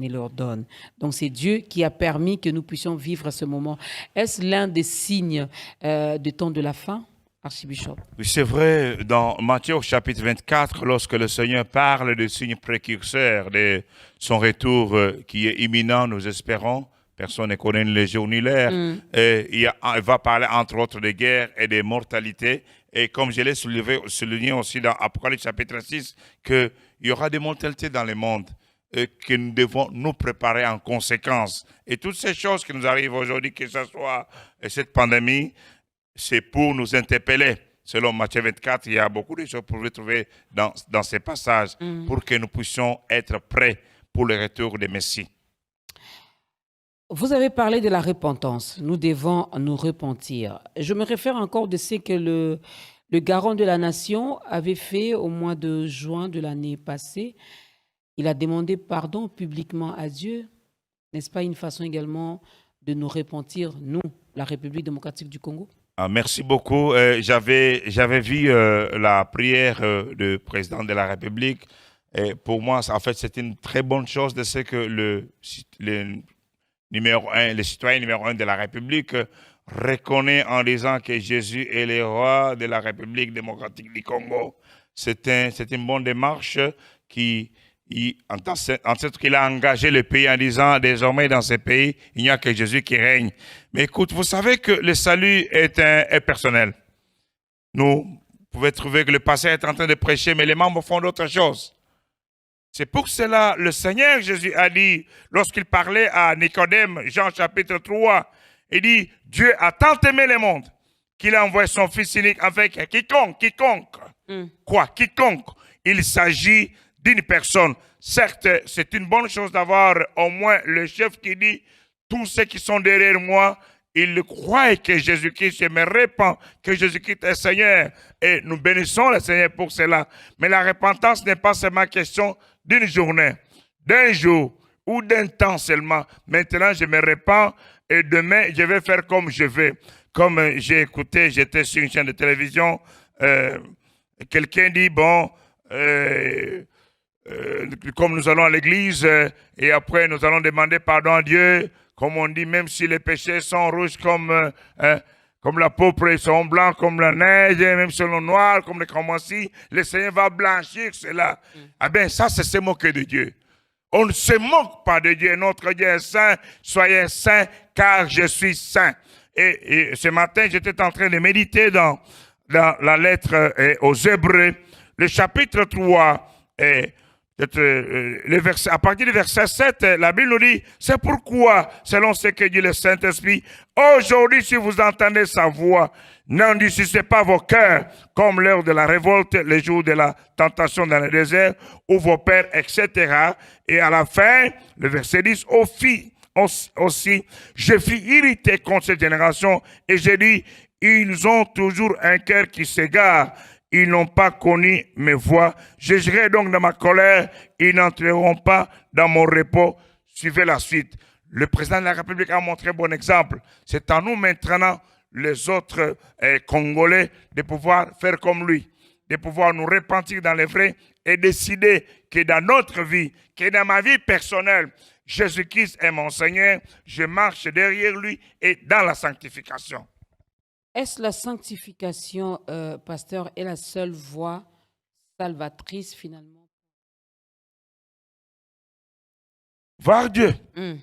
Speaker 1: et leur donne. Donc, c'est Dieu qui a permis que nous puissions vivre ce moment. Est-ce l'un des signes du temps de la fin, archibishop?
Speaker 2: Oui, c'est vrai, dans Matthieu chapitre 24, lorsque le Seigneur parle de signes précurseurs de son retour qui est imminent, nous espérons, personne ne connaît le jour ni l'heure, et il va parler entre autres de guerre et de mortalité. Et comme je l'ai souligné aussi dans Apocalypse chapitre 6, qu'il y aura des mortalités dans le monde. Que nous devons nous préparer en conséquence. Et toutes ces choses qui nous arrivent aujourd'hui, que ce soit cette pandémie, c'est pour nous interpeller. Selon Matthieu 24, il y a beaucoup de choses pour vous trouver dans ces passages pour que nous puissions être prêts pour le retour des Messie.
Speaker 1: Vous avez parlé de la repentance. Nous devons nous repentir. Je me réfère encore de ce que le garant de la nation avait fait au mois de juin de l'année passée. Il a demandé pardon publiquement à Dieu. N'est-ce pas une façon également de nous repentir, nous, la République démocratique du Congo?
Speaker 2: Ah, merci beaucoup. J'avais vu la prière du président de la République. Et pour moi, en fait, c'est une très bonne chose de ce que le citoyen numéro 1 de la République reconnaît en disant que Jésus est le roi de la République démocratique du Congo. C'est une bonne démarche en sorte qu'il a engagé le pays en disant désormais dans ce pays, il n'y a que Jésus qui règne. Mais écoute, vous savez que le salut est personnel. Vous pouvez trouver que le pasteur est en train de prêcher, mais les membres font d'autres choses. C'est pour cela le Seigneur Jésus a dit, lorsqu'il parlait à Nicodème, Jean chapitre 3, il dit, Dieu a tant aimé le monde qu'il a envoyé son Fils unique avec quiconque, quiconque, il s'agit d'une personne. Certes, c'est une bonne chose d'avoir au moins le chef qui dit tous ceux qui sont derrière moi, ils croient que Jésus-Christ, je me répands que Jésus-Christ est Seigneur. Et nous bénissons le Seigneur pour cela. Mais la repentance n'est pas seulement question d'une journée, d'un jour ou d'un temps seulement. Maintenant, je me répands et demain, je vais faire comme je veux. Comme j'ai écouté, j'étais sur une chaîne de télévision, quelqu'un dit, bon, comme nous allons à l'église et après nous allons demander pardon à Dieu, comme on dit, même si les péchés sont rouges comme la pourpre, ils sont blancs comme la neige, même si ils sont noirs comme les cramoisis, le Seigneur va blanchir cela. Ah bien, ça, c'est se moquer de Dieu. On ne se moque pas de Dieu. Notre Dieu est saint. Soyez saints, car je suis saint. Et ce matin, j'étais en train de méditer dans la lettre aux Hébreux, le chapitre 3, à partir du verset 7, la Bible nous dit, c'est pourquoi, selon ce que dit le Saint-Esprit, aujourd'hui, si vous entendez sa voix, n'endurcissez pas vos cœurs, comme l'heure de la révolte, les jours de la tentation dans le désert, où vos pères, etc. Et à la fin, le verset 10, aussi, je fus irrité contre cette génération, et j'ai dit, ils ont toujours un cœur qui s'égare. Ils n'ont pas connu mes voies. Je jugerai donc dans ma colère. Ils n'entreront pas dans mon repos. Suivez la suite. Le président de la République a montré un bon exemple. C'est à nous maintenant, les autres Congolais, de pouvoir faire comme lui, de pouvoir nous repentir dans les vrais et décider que dans notre vie, que dans ma vie personnelle, Jésus-Christ est mon Seigneur. Je marche derrière lui et dans la sanctification.
Speaker 1: Est-ce la sanctification, pasteur, est la seule voie salvatrice finalement?
Speaker 2: Voir Dieu.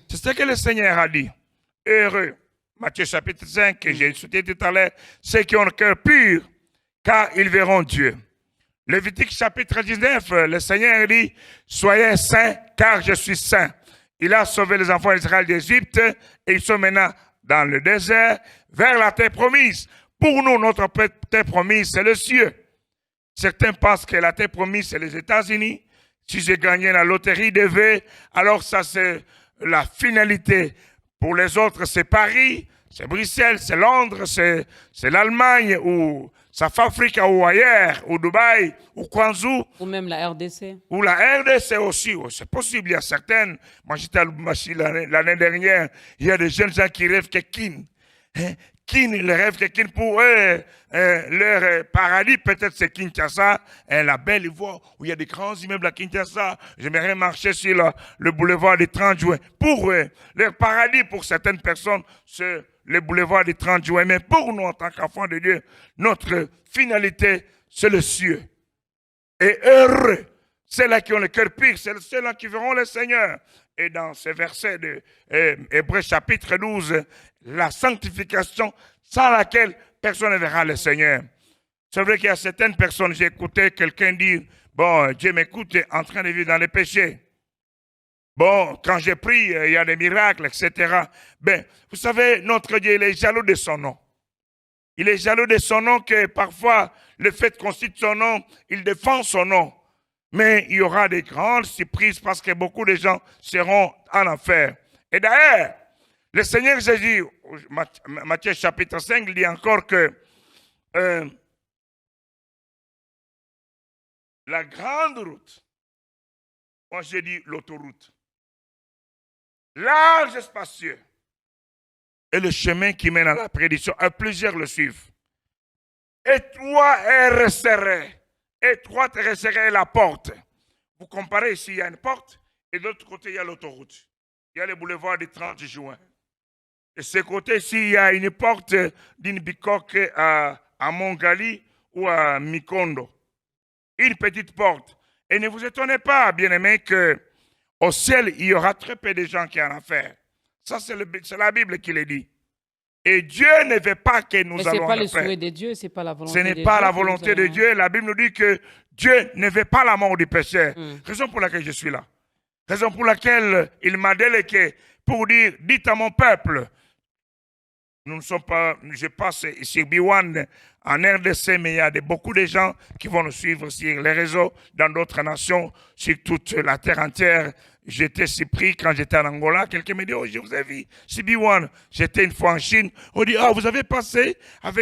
Speaker 2: C'est ce que le Seigneur a dit. Heureux, Matthieu chapitre 5, que j'ai cité tout à l'heure, ceux qui ont le cœur pur, car ils verront Dieu. Lévitique chapitre 19, le Seigneur dit, soyez saints, car je suis saint. Il a sauvé les enfants d'Israël d'Égypte et ils sont maintenant dans le désert, vers la terre promise. Pour nous, notre terre promise, c'est le ciel. Certains pensent que la terre promise, c'est les États-Unis. Si j'ai gagné la loterie des V, alors ça, c'est la finalité. Pour les autres, c'est Paris, c'est Bruxelles, c'est Londres, c'est l'Allemagne, ou South Africa, ou ailleurs, ou Dubaï, ou Kwanzaa.
Speaker 1: Ou même la RDC.
Speaker 2: Ou la RDC aussi. C'est possible, il y a certaines. Moi, j'étais à l'année dernière, il y a des jeunes gens qui rêvent que Kin le rêve quelqu'un pour eux, leur paradis, peut-être c'est Kinshasa, la belle voie où il y a des grands immeubles à Kinshasa. J'aimerais marcher sur le boulevard des 30 juin. Pour eux, leur paradis, pour certaines personnes, c'est le boulevard des 30 juin. Mais pour nous, en tant qu'enfants de Dieu, notre finalité, c'est le ciel. Et heureux, ceux-là qui ont le cœur pur, c'est ceux-là qui verront le Seigneur. Et dans ce verset de Hébreux chapitre 12, la sanctification sans laquelle personne ne verra le Seigneur. C'est vrai qu'il y a certaines personnes, j'ai écouté quelqu'un dire, bon, Dieu m'écoute, en train de vivre dans les péchés. Bon, quand j'ai pris, il y a des miracles, etc. Ben, vous savez, notre Dieu, il est jaloux de son nom. Il est jaloux de son nom que parfois, le fait qu'on cite son nom, il défend son nom. Mais il y aura des grandes surprises parce que beaucoup de gens seront en enfer. Et d'ailleurs, le Seigneur Jésus, Matthieu chapitre 5, il dit encore que la grande route, moi j'ai dit l'autoroute, large et spacieux, et le chemin qui mène à la prédiction, et plusieurs le suivent. Étroit et resserré. Étroite et resserrée la porte. Vous comparez ici, il y a une porte, et de l'autre côté, il y a l'autoroute. Il y a le boulevard du 30 juin. Et de ce côté-ci, il y a une porte d'une bicoque à Mongali ou à Mikondo. Une petite porte. Et ne vous étonnez pas, bien-aimés, qu'au ciel, il y aura très peu de gens qui en ont affaire. Ça, c'est la Bible qui le dit. Et Dieu ne veut pas que nous allons en
Speaker 1: faire. Ce n'est pas le souhait de Dieu, ce n'est pas la volonté de Dieu.
Speaker 2: Ce n'est pas la volonté de Dieu. La Bible nous dit que Dieu ne veut pas la mort du pécheur. Raison pour laquelle je suis là. Raison pour laquelle il m'a délégué pour dire, dites à mon peuple, nous ne sommes pas, je passe sur B1 en RDC, mais il y a beaucoup de gens qui vont nous suivre sur les réseaux, dans d'autres nations, sur toute la terre entière. J'étais surpris quand j'étais en Angola. Quelqu'un me dit, oh, je vous ai vu, CB1. J'étais une fois en Chine. On dit, vous avez passé sur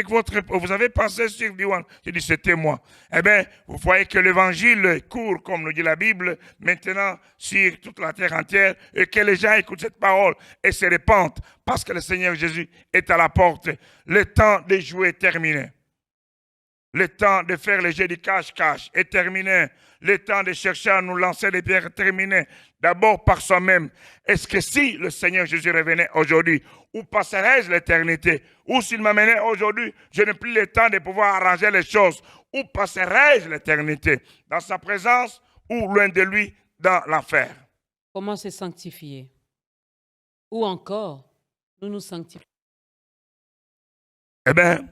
Speaker 2: B1. J'ai dit, c'était moi. Eh bien, vous voyez que l'évangile court, comme nous dit la Bible, maintenant sur toute la terre entière, et que les gens écoutent cette parole et se répandent, parce que le Seigneur Jésus est à la porte. Le temps de jouer est terminé. Le temps de faire le jeu du cache-cache est terminé. Le temps de chercher à nous lancer des pierres est terminé. D'abord par soi-même. Est-ce que si le Seigneur Jésus revenait aujourd'hui, où passerais-je l'éternité? Ou s'il m'amenait aujourd'hui, je n'ai plus le temps de pouvoir arranger les choses. Où passerais-je l'éternité? Dans sa présence ou loin de lui dans l'enfer?
Speaker 1: Comment se sanctifier? Ou encore, nous nous sanctifions?
Speaker 2: Eh bien,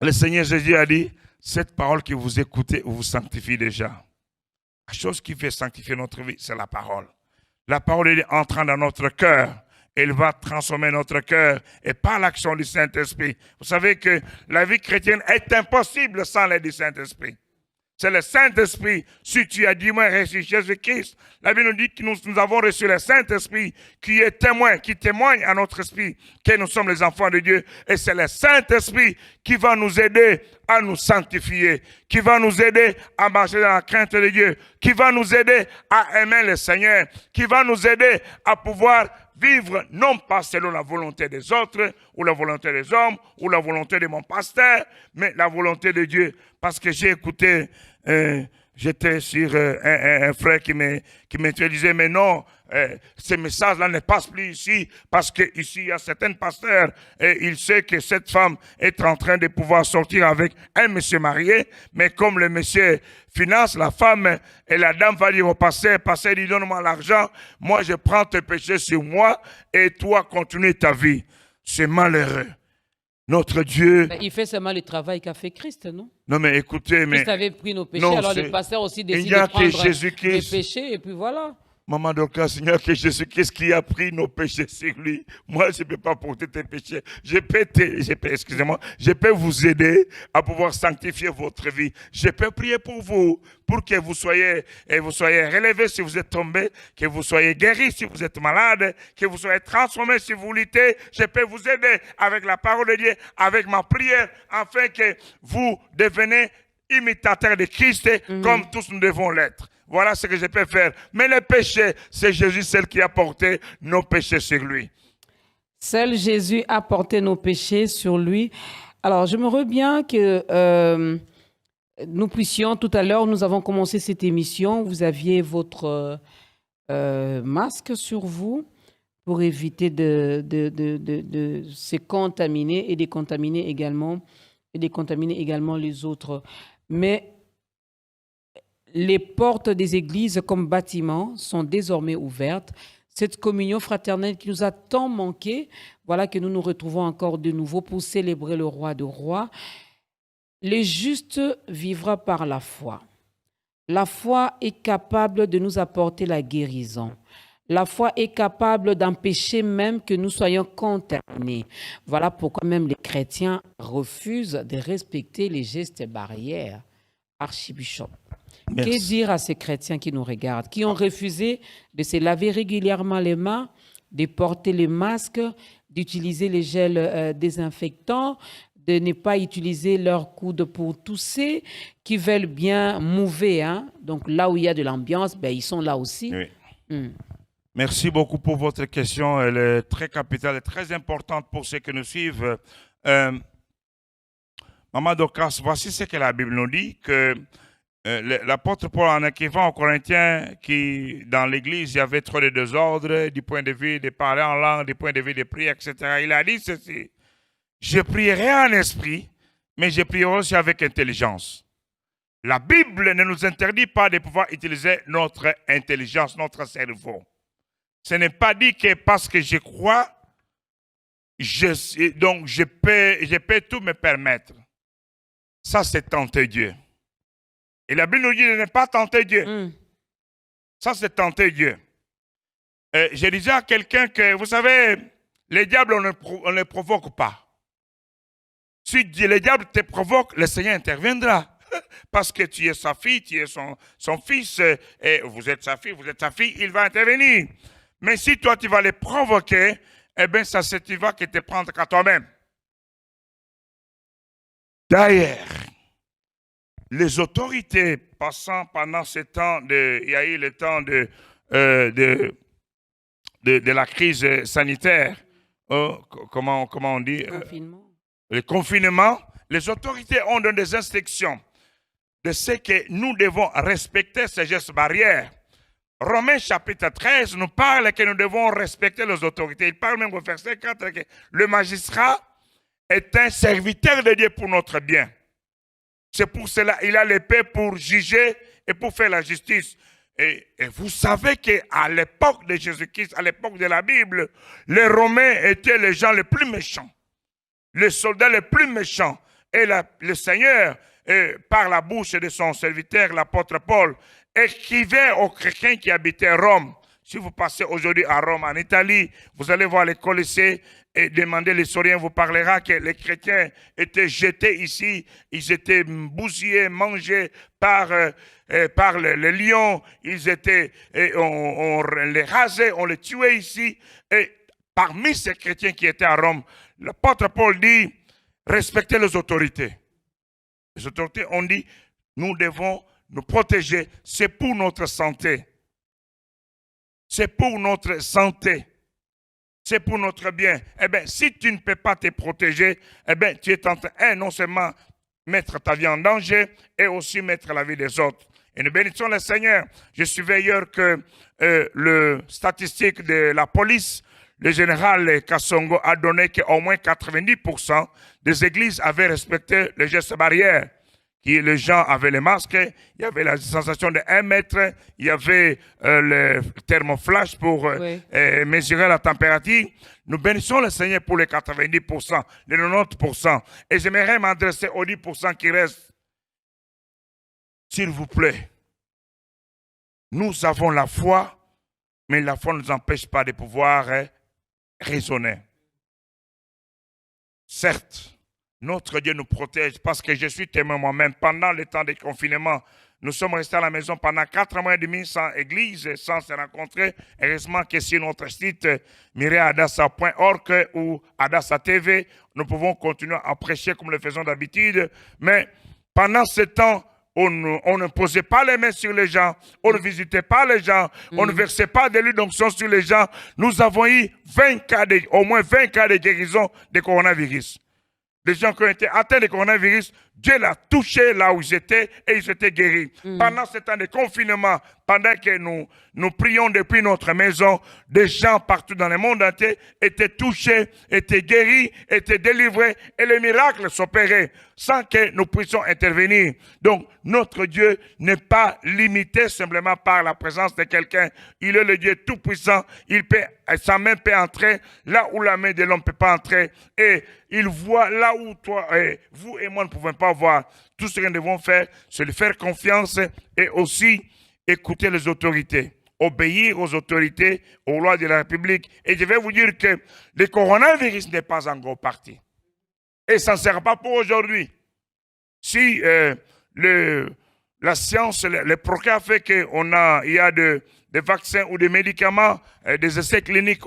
Speaker 2: le Seigneur Jésus a dit, cette parole que vous écoutez vous sanctifie déjà. La chose qui fait sanctifier notre vie, c'est la parole. La parole est entrant dans notre cœur. Elle va transformer notre cœur et par l'action du Saint-Esprit. Vous savez que la vie chrétienne est impossible sans l'aide du Saint-Esprit. C'est le Saint-Esprit, si tu as dit, moi, reçu Jésus-Christ. La Bible nous dit que nous avons reçu le Saint-Esprit qui est témoin, qui témoigne à notre esprit que nous sommes les enfants de Dieu. Et c'est le Saint-Esprit qui va nous aider à nous sanctifier, qui va nous aider à marcher dans la crainte de Dieu, qui va nous aider à aimer le Seigneur, qui va nous aider à pouvoir vivre non pas selon la volonté des autres, ou la volonté des hommes, ou la volonté de mon pasteur, mais la volonté de Dieu. Parce que j'ai écouté, j'étais sur un frère qui m'introduisait, mais non, ces messages-là ne passent plus ici, parce qu'ici, il y a certains pasteurs, et il sait que cette femme est en train de pouvoir sortir avec un monsieur marié, mais comme le monsieur finance la femme, et la dame va dire au pasteur, dit, donne-moi l'argent, moi je prends tes péchés sur moi, et toi continue ta vie. C'est malheureux. Notre Dieu...
Speaker 1: Il fait seulement le travail qu'a fait Christ, non?
Speaker 2: Non, mais écoutez, mais...
Speaker 1: Christ avait pris nos péchés,
Speaker 2: non,
Speaker 1: alors les pasteurs aussi décident de prendre les péchés, et puis voilà.
Speaker 2: Maman Dorcas, Seigneur, que Jésus-Christ qui a pris nos péchés sur lui. Moi, je ne peux pas porter tes péchés. Je peux vous aider à pouvoir sanctifier votre vie. Je peux prier pour vous, pour que vous soyez relevés si vous êtes tombés, que vous soyez guéris si vous êtes malade, que vous soyez transformés si vous luttez. Je peux vous aider avec la parole de Dieu, avec ma prière, afin que vous deveniez imitateurs de Christ, comme tous nous devons l'être. Voilà ce que je peux faire. Mais le péché, c'est Jésus seul qui a porté nos péchés sur lui.
Speaker 1: Seul Jésus a porté nos péchés sur lui. Alors, j'aimerais bien que nous puissions, tout à l'heure, nous avons commencé cette émission, vous aviez votre masque sur vous pour éviter de se contaminer et de contaminer également les autres. Mais les portes des églises comme bâtiments sont désormais ouvertes. Cette communion fraternelle qui nous a tant manqué, voilà que nous nous retrouvons encore de nouveau pour célébrer le roi de rois. Le juste vivra par la foi. La foi est capable de nous apporter la guérison. La foi est capable d'empêcher même que nous soyons contaminés. Voilà pourquoi même les chrétiens refusent de respecter les gestes barrières. Archibishop.
Speaker 2: Merci.
Speaker 1: Que dire à ces chrétiens qui nous regardent, qui ont refusé de se laver régulièrement les mains, de porter les masques, d'utiliser les gels désinfectants, de ne pas utiliser leurs coudes pour tousser, qui veulent bien mouver. Hein? Donc là où il y a de l'ambiance, ben, ils sont là aussi.
Speaker 2: Oui. Merci beaucoup pour votre question. Elle est très capitale et très importante pour ceux qui nous suivent. Maman Dorcas, voici ce que la Bible nous dit, que l'apôtre Paul, en écrivant aux Corinthiens, qui dans l'Église, il y avait trop de désordre, du point de vue de parler en langue, du point de vue de prier, etc. Il a dit ceci: je prierai en esprit, mais je prierai aussi avec intelligence. La Bible ne nous interdit pas de pouvoir utiliser notre intelligence, notre cerveau. Ce n'est pas dit que parce que je crois, donc je peux tout me permettre. Ça, c'est tenter Dieu. Et la Bible nous dit de ne pas tenter Dieu. Ça, c'est tenter Dieu. Je disais à quelqu'un que, vous savez, les diables, on ne les provoque pas. Si le diable te provoque, le Seigneur interviendra. Parce que tu es sa fille, tu es son fils, et vous êtes sa fille, il va intervenir. Mais si toi, tu vas les provoquer, eh bien, ça, tu vas que te prendre qu'à toi-même. D'ailleurs, les autorités passant pendant ce temps, il y a eu le temps de la crise sanitaire, comment on dit? Le confinement. Les autorités ont donné des instructions de ce que nous devons respecter ces gestes barrières. Romains chapitre 13 nous parle que nous devons respecter les autorités. Il parle même au verset 4 que le magistrat est un serviteur de Dieu pour notre bien. C'est pour cela qu'il a l'épée pour juger et pour faire la justice. Et vous savez qu'à l'époque de Jésus-Christ, à l'époque de la Bible, les Romains étaient les gens les plus méchants, les soldats les plus méchants. Et le Seigneur, par la bouche de son serviteur, l'apôtre Paul, écrivait aux chrétiens qui habitaient Rome. Si vous passez aujourd'hui à Rome, en Italie, vous allez voir les Colossés et demander, l'historien vous parlera que les chrétiens étaient jetés ici, ils étaient bousillés, mangés par les lions, on les rasait, on les tuait ici. Et parmi ces chrétiens qui étaient à Rome, l'apôtre Paul dit, respectez les autorités. Les autorités ont dit, nous devons nous protéger, c'est pour notre santé. C'est pour notre santé. C'est pour notre bien. Eh bien, si tu ne peux pas te protéger, eh bien, tu es en train, non seulement mettre ta vie en danger, et aussi mettre la vie des autres. Et nous bénissons le Seigneur. Je suis veilleur que le statistique de la police, le général Kassongo a donné qu'au moins 90% des églises avaient respecté les gestes barrières. Les gens avaient les masques, il y avait la distanciation de 1 mètre, il y avait le thermoflash pour mesurer la température. Nous bénissons le Seigneur pour les 90%, les 90%. Et j'aimerais m'adresser aux 10% qui restent. S'il vous plaît, nous avons la foi, mais la foi ne nous empêche pas de pouvoir raisonner. Certes, notre Dieu nous protège parce que je suis témoin moi-même. Pendant le temps de confinement, nous sommes restés à la maison pendant 4 mois et demi sans église, sans se rencontrer. Heureusement que sur notre site mireadassa.org ou Adassa TV, nous pouvons continuer à prêcher comme le faisons d'habitude. Mais pendant ce temps, on ne posait pas les mains sur les gens, on ne visitait pas les gens, on ne versait pas de l'huile d'onction sur les gens. Nous avons eu au moins 20 cas de guérison de coronavirus. Les gens qui ont été atteints de coronavirus, Dieu l'a touché là où ils étaient et ils étaient guéris. Pendant ce temps de confinement, pendant que nous prions depuis notre maison, des gens partout dans le monde entier étaient touchés, étaient guéris, étaient délivrés et les miracles s'opéraient sans que nous puissions intervenir. Donc, notre Dieu n'est pas limité simplement par la présence de quelqu'un. Il est le Dieu tout-puissant. Sa main peut entrer là où la main de l'homme ne peut pas entrer. Et il voit là où vous et moi ne pouvons pas voir. Tout ce que nous devons faire, c'est lui faire confiance et aussi écouter les autorités, obéir aux autorités, aux lois de la République. Et je vais vous dire que le coronavirus n'est pas encore parti. Et ça ne sert pas pour aujourd'hui. Si la science, le progrès a fait qu'il y a des vaccins ou des médicaments, des essais cliniques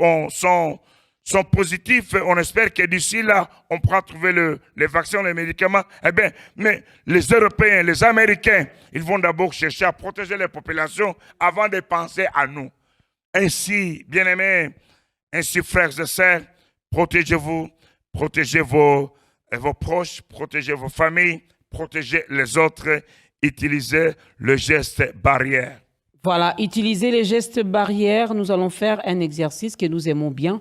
Speaker 2: sont positifs, on espère que d'ici là, on pourra trouver les vaccins, les médicaments. Eh bien, mais les Européens, les Américains, ils vont d'abord chercher à protéger les populations avant de penser à nous. Ainsi, bien-aimés, ainsi, frères et sœurs, protégez-vous, protégez vos proches, protégez vos familles, protégez les autres, utilisez le geste barrière.
Speaker 1: Voilà, utilisez les gestes barrières. Nous allons faire un exercice que nous aimons bien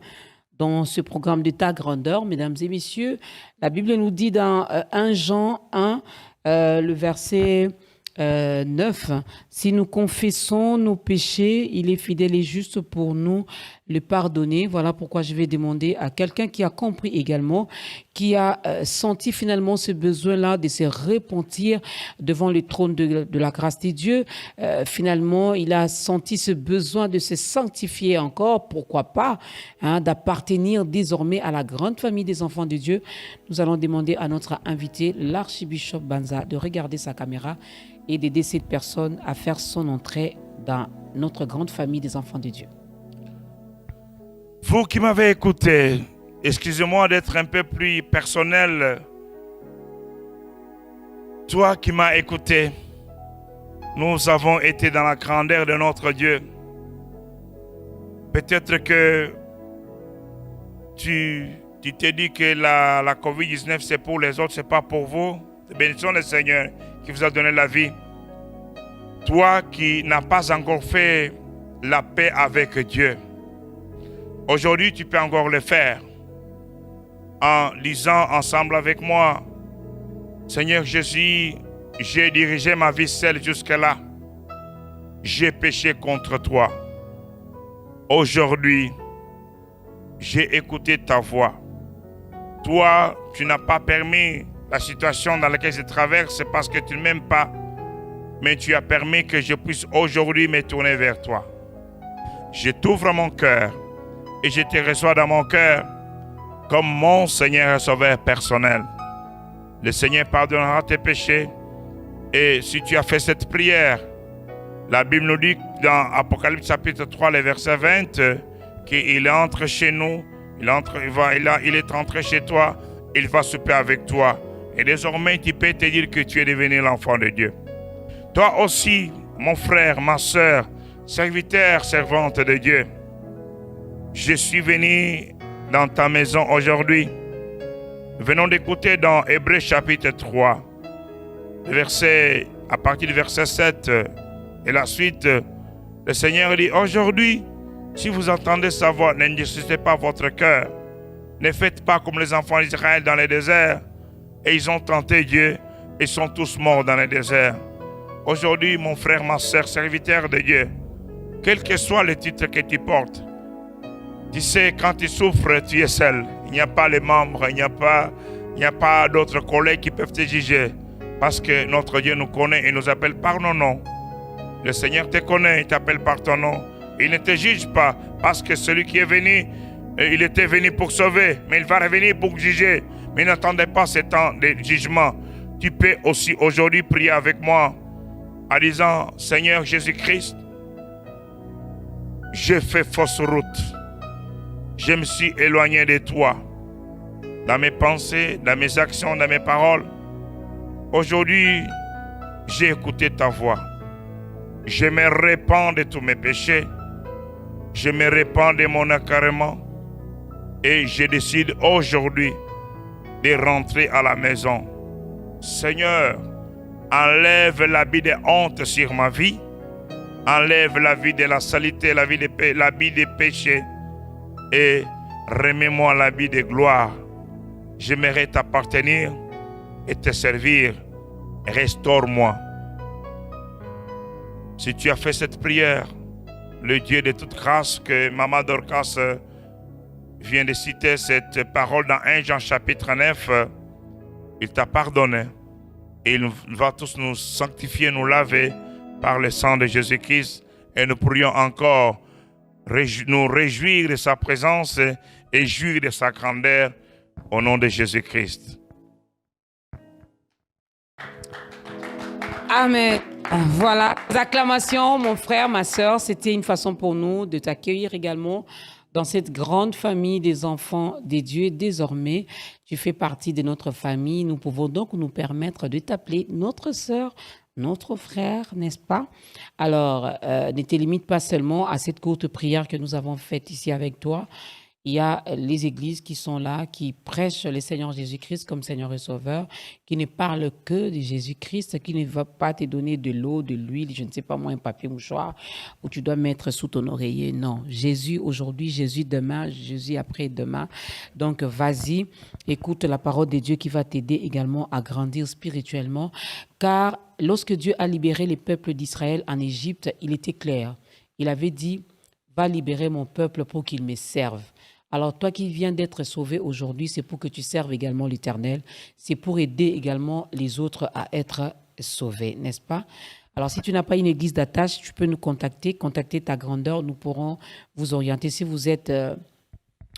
Speaker 1: dans ce programme d'état grandeur, mesdames et messieurs. La Bible nous dit dans 1 Jean 1, le verset 9, si nous confessons nos péchés, il est fidèle et juste pour nous le pardonner. Voilà pourquoi je vais demander à quelqu'un qui a compris également, qui a senti finalement ce besoin-là de se repentir devant le trône de la grâce de Dieu. Finalement, il a senti ce besoin de se sanctifier encore, pourquoi pas, d'appartenir désormais à la grande famille des enfants de Dieu. Nous allons demander à notre invité, l'archibishop Banza, de regarder sa caméra et d'aider cette personne à faire son entrée dans notre grande famille des enfants de Dieu.
Speaker 2: Vous qui m'avez écouté, excusez-moi d'être un peu plus personnel. Toi qui m'as écouté, nous avons été dans la grandeur de notre Dieu. Peut-être que tu t'es dit que la COVID-19 c'est pour les autres, c'est pas pour vous. Bénissons le Seigneur qui vous a donné la vie. Toi qui n'as pas encore fait la paix avec Dieu, aujourd'hui tu peux encore le faire en lisant ensemble avec moi. Seigneur Jésus, j'ai dirigé ma vie seule jusque-là. J'ai péché contre toi. Aujourd'hui, j'ai écouté ta voix. Toi, tu n'as pas permis la situation dans laquelle je traverse parce que tu ne m'aimes pas, mais tu as permis que je puisse aujourd'hui me tourner vers toi. Je t'ouvre mon cœur et je te reçois dans mon cœur comme mon Seigneur et Sauveur personnel. Le Seigneur pardonnera tes péchés et si tu as fait cette prière, la Bible nous dit dans Apocalypse chapitre 3, le verset 20, qu'il entre chez nous, il est entré chez toi, il va souper avec toi. Et désormais, tu peux te dire que tu es devenu l'enfant de Dieu. Toi aussi, mon frère, ma soeur, serviteur, servante de Dieu, je suis venu dans ta maison aujourd'hui. Venons d'écouter dans Hébreux chapitre 3, à partir du verset 7 et la suite, le Seigneur dit, aujourd'hui, si vous entendez sa voix, n'endurcissez pas votre cœur. Ne faites pas comme les enfants d'Israël dans le désert. Et ils ont tenté Dieu et sont tous morts dans le désert. Aujourd'hui, mon frère, ma soeur, serviteur de Dieu, quel que soit le titre que tu portes, tu sais, quand tu souffres, tu es seul. Il n'y a pas les membres, il n'y a pas d'autres collègues qui peuvent te juger. Parce que notre Dieu nous connaît et nous appelle par nos noms. Le Seigneur te connaît, il t'appelle par ton nom. Il ne te juge pas parce que celui qui est venu, il était venu pour sauver, mais il va revenir pour juger. Mais n'attendez pas ce temps de jugement. Tu peux aussi aujourd'hui prier avec moi en disant, Seigneur Jésus-Christ, j'ai fait fausse route. Je me suis éloigné de toi. Dans mes pensées, dans mes actions, dans mes paroles. Aujourd'hui, j'ai écouté ta voix. Je me répands de tous mes péchés. Je me répands de mon accarément. Et je décide aujourd'hui de rentrer à la maison. Seigneur, enlève l'habit de honte sur ma vie. Enlève l'habit de la saleté, l'habit des péchés. Et remets-moi l'habit de gloire. J'aimerais t'appartenir et te servir. Restaure-moi. Si tu as fait cette prière, le Dieu de toute grâce que Maman Dorcas vient de citer cette parole dans 1 Jean chapitre 9, il t'a pardonné et il va tous nous sanctifier, nous laver par le sang de Jésus-Christ et nous pourrions encore nous réjouir de sa présence et jouir de sa grandeur au nom de Jésus-Christ.
Speaker 1: Amen. Voilà, les acclamations, mon frère, ma sœur, c'était une façon pour nous de t'accueillir également dans cette grande famille des enfants des dieux. Désormais, tu fais partie de notre famille. Nous pouvons donc nous permettre de t'appeler notre sœur, notre frère, n'est-ce pas? Alors, ne te limite pas seulement à cette courte prière que nous avons faite ici avec toi. Il y a les églises qui sont là, qui prêchent le Seigneur Jésus-Christ comme Seigneur et Sauveur, qui ne parlent que de Jésus-Christ, qui ne va pas te donner de l'eau, de l'huile, je ne sais pas moi, un papier mouchoir, où tu dois mettre sous ton oreiller. Non, Jésus aujourd'hui, Jésus demain, Jésus après-demain. Donc, vas-y, écoute la parole de Dieu qui va t'aider également à grandir spirituellement, car lorsque Dieu a libéré les peuples d'Israël en Égypte, il était clair. Il avait dit, va libérer mon peuple pour qu'il me serve. Alors, toi qui viens d'être sauvé aujourd'hui, c'est pour que tu serves également l'Éternel. C'est pour aider également les autres à être sauvés, n'est-ce pas? Alors, si tu n'as pas une église d'attache, tu peux nous contacter ta grandeur. Nous pourrons vous orienter. Si vous êtes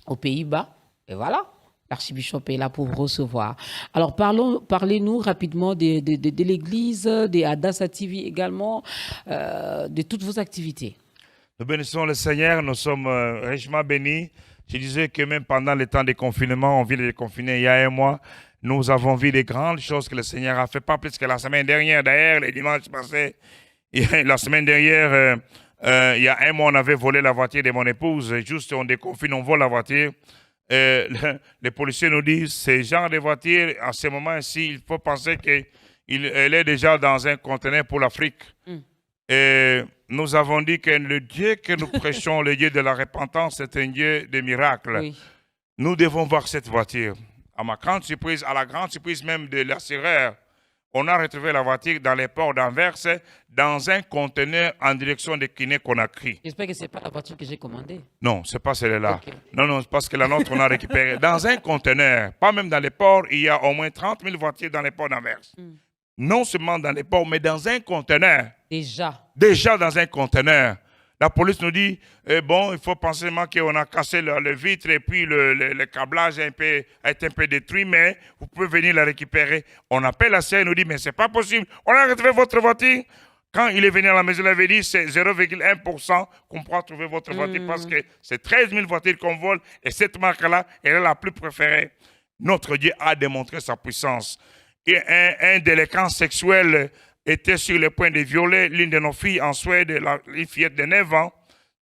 Speaker 1: aux Pays-Bas, et voilà, l'archibishop est là pour vous recevoir. Alors, parlez-nous rapidement de l'église, des Adassa TV également, de toutes vos activités.
Speaker 2: Nous bénissons le Seigneur, nous sommes richement bénis. Je disais que même pendant le temps de confinement, on vit de confiner il y a un mois, nous avons vu des grandes choses que le Seigneur a fait, pas plus que la semaine dernière. D'ailleurs, les dimanches passés, la semaine dernière, il y a un mois, on avait volé la voiture de mon épouse. Juste, on déconfine, on vole la voiture. Les policiers nous disent, ce genre de voiture, à ce moment-ci, il faut penser qu'elle est déjà dans un conteneur pour l'Afrique. Et nous avons dit que le Dieu que nous prêchons, le Dieu de la repentance, c'est un Dieu de miracles. Oui. Nous devons voir cette voiture. À ma grande surprise, à la grande surprise même de l'assureur, on a retrouvé la voiture dans les ports d'Anvers, dans un conteneur en direction de Guinée-Conakry.
Speaker 1: J'espère que ce n'est pas la voiture que j'ai commandée.
Speaker 2: Non, ce n'est pas celle-là. Okay. Non, parce que la nôtre, on a récupéré. Dans un conteneur, pas même dans les ports, il y a au moins 30 000 voitures dans les ports d'Anvers. Non seulement dans les ports, mais dans un conteneur. Déjà dans un conteneur. La police nous dit, bon, il faut penser qu'on a cassé le vitre et puis le câblage a été un peu détruit, mais vous pouvez venir la récupérer. On appelle la CA et nous dit, mais c'est pas possible. On a retrouvé votre voiture. Quand il est venu à la maison, il avait dit, c'est 0,1% qu'on pourra trouver votre voiture parce que c'est 13 000 voitures qu'on vole et cette marque-là, elle est la plus préférée. Notre Dieu a démontré sa puissance. Et un délinquant sexuel était sur le point de violer l'une de nos filles en Suède, une fillette de 9 ans.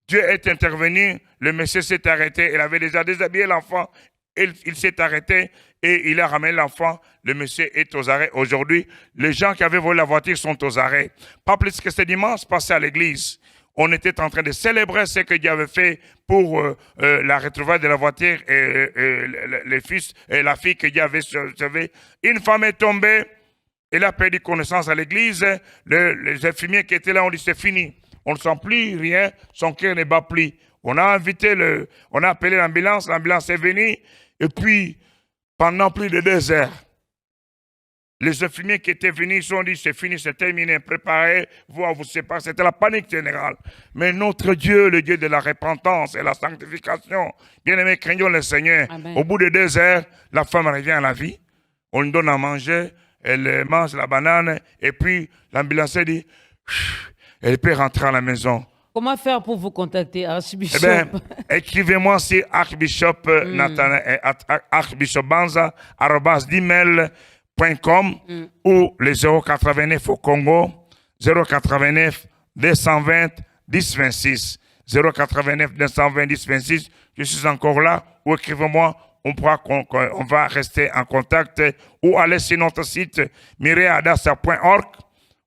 Speaker 2: Dieu est intervenu, le monsieur s'est arrêté, il avait déjà déshabillé l'enfant, il s'est arrêté et il a ramené l'enfant. Le monsieur est aux arrêts. Aujourd'hui, les gens qui avaient volé la voiture sont aux arrêts. Pas plus que ce dimanche passé à l'église. On était en train de célébrer ce que Dieu avait fait pour la retrouvaille de la voiture et le fils et la fille que Dieu avait sauvée. Une femme est tombée. Elle a perdu connaissance à l'église. Les infirmiers qui étaient là ont dit c'est fini. On ne sent plus rien. Son cœur ne bat plus. On a appelé l'ambulance. L'ambulance est venue. Et puis, pendant plus de 2 heures, les infirmiers qui étaient venus, ils ont dit c'est fini, c'est terminé, préparez-vous à vous séparer. C'était la panique générale. Mais notre Dieu, le Dieu de la repentance et la sanctification, bien-aimés, craignons le Seigneur. Amen. Au bout de 2 heures, la femme revient à la vie. On lui donne à manger. Elle mange la banane et puis l'ambulancier dit elle peut rentrer à la maison.
Speaker 1: Comment faire pour vous contacter, Archbishop?
Speaker 2: Eh bien, écrivez-moi sur Archbishop Archbishop Banza @gmail.com ou le 089 au Congo, 089 220 10 26. 089 220 10 26. Je suis encore là. Ou écrivez-moi. On va rester en contact. Ou allez sur notre site mireadassa.org.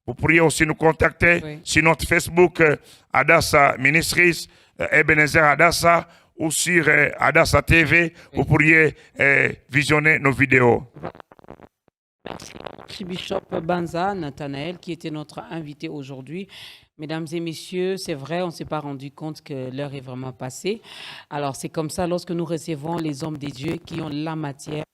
Speaker 2: Vous pourriez aussi nous contacter sur notre Facebook Adassa Ministries, Ebenezer Adassa, ou sur Adassa TV. Vous pourriez visionner nos vidéos.
Speaker 1: Merci. Archbishop Banza Nathanaël, qui était notre invité aujourd'hui. Mesdames et messieurs, c'est vrai, on ne s'est pas rendu compte que l'heure est vraiment passée. Alors, c'est comme ça, lorsque nous recevons les hommes de Dieu qui ont la matière,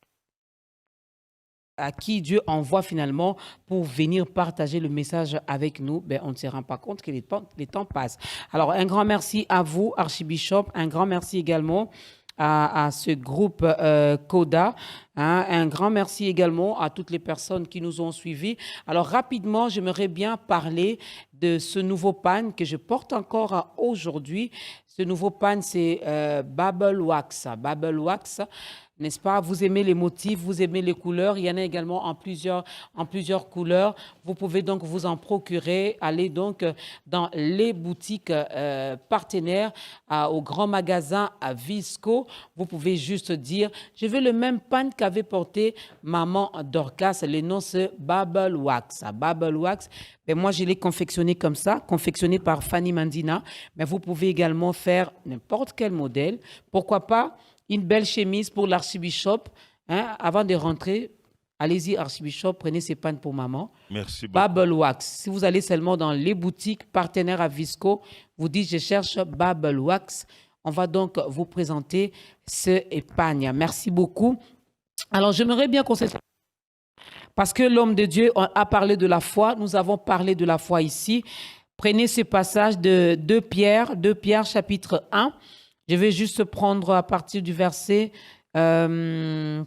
Speaker 1: à qui Dieu envoie finalement pour venir partager le message avec nous, ben, on ne se rend pas compte que les temps passent. Alors, un grand merci à vous, Archbishop. Un grand merci également à ce groupe CODA. Un grand merci également à toutes les personnes qui nous ont suivis. Alors, rapidement, j'aimerais bien parler de ce nouveau pan que je porte encore aujourd'hui. Ce nouveau pan, c'est Bubble Wax. Bubble Wax, n'est-ce pas? Vous aimez les motifs, vous aimez les couleurs. Il y en a également en plusieurs couleurs. Vous pouvez donc vous en procurer. Allez donc dans les boutiques partenaires, au grand magasin à Visco. Vous pouvez juste dire, je veux le même pan qu'avait porté maman Dorcas. Le nom, c'est Bubble Wax. Bubble Wax. Et moi, je l'ai confectionné comme ça, confectionné par Fanny Mandina. Mais vous pouvez également faire n'importe quel modèle. Pourquoi pas une belle chemise pour l'archbishop. Avant de rentrer, allez-y, archbishop, prenez ces pannes pour maman.
Speaker 2: Merci beaucoup.
Speaker 1: Bubble Wax. Si vous allez seulement dans les boutiques partenaires à Visco, vous dites, je cherche Bubble Wax. On va donc vous présenter ce épargne. Merci beaucoup. Alors, j'aimerais bien qu'on se... Parce que l'homme de Dieu a parlé de la foi, nous avons parlé de la foi ici. Prenez ce passage de 2 Pierre chapitre 1. Je vais juste prendre à partir du verset 5.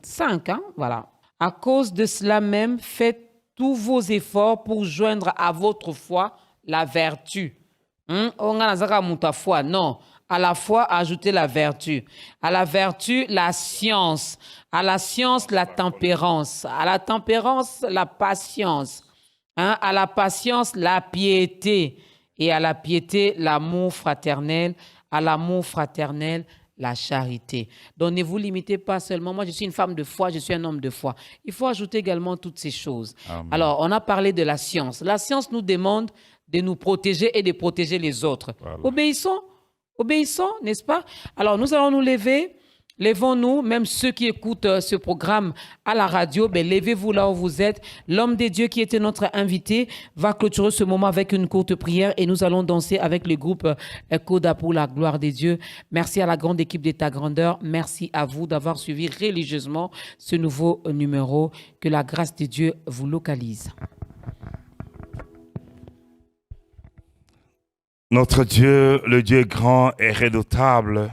Speaker 1: Voilà. À cause de cela même, faites tous vos efforts pour joindre à votre foi la vertu. Non. À la foi, ajoutez la vertu. À la vertu, la science. À la science, la tempérance. À la tempérance, la patience. À la patience, la piété. Et à la piété, l'amour fraternel. À l'amour fraternel, la charité. Donc, ne vous limitez pas seulement. Moi, je suis une femme de foi, je suis un homme de foi. Il faut ajouter également toutes ces choses. Amen. Alors, on a parlé de la science. La science nous demande de nous protéger et de protéger les autres. Voilà. Obéissons, n'est-ce pas? Alors, nous allons nous lever. Levons-nous, même ceux qui écoutent ce programme à la radio, ben levez-vous là où vous êtes. L'homme de Dieu qui était notre invité va clôturer ce moment avec une courte prière et nous allons danser avec le groupe Coda pour la gloire de Dieu. Merci à la grande équipe d'État Grandeur. Merci à vous d'avoir suivi religieusement ce nouveau numéro. Que la grâce de Dieu vous localise.
Speaker 2: Notre Dieu, le Dieu grand et redoutable,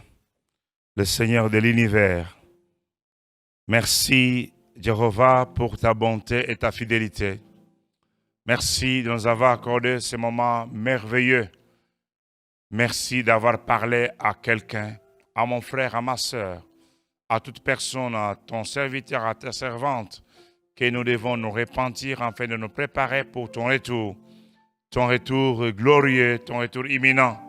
Speaker 2: le Seigneur de l'univers. Merci, Jéhovah, pour ta bonté et ta fidélité. Merci de nous avoir accordé ce moment merveilleux. Merci d'avoir parlé à quelqu'un, à mon frère, à ma sœur, à toute personne, à ton serviteur, à ta servante, que nous devons nous repentir afin de nous préparer pour ton retour glorieux, ton retour imminent.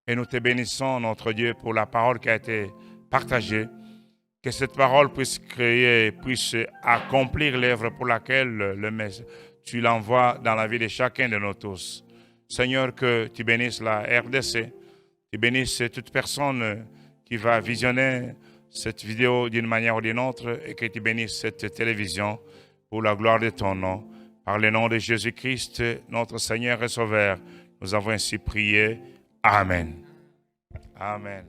Speaker 2: Et nous te bénissons, notre Dieu, pour la parole qui a été partagée. Que cette parole puisse accomplir l'œuvre pour laquelle tu l'envoies dans la vie de chacun de nous tous. Seigneur, que tu bénisses la RDC, tu bénisses toute personne qui va visionner cette vidéo d'une manière ou d'une autre et que tu bénisses cette télévision pour la gloire de ton nom. Par le nom de Jésus-Christ, notre Seigneur et Sauveur, nous avons ainsi prié. Amen. Amen.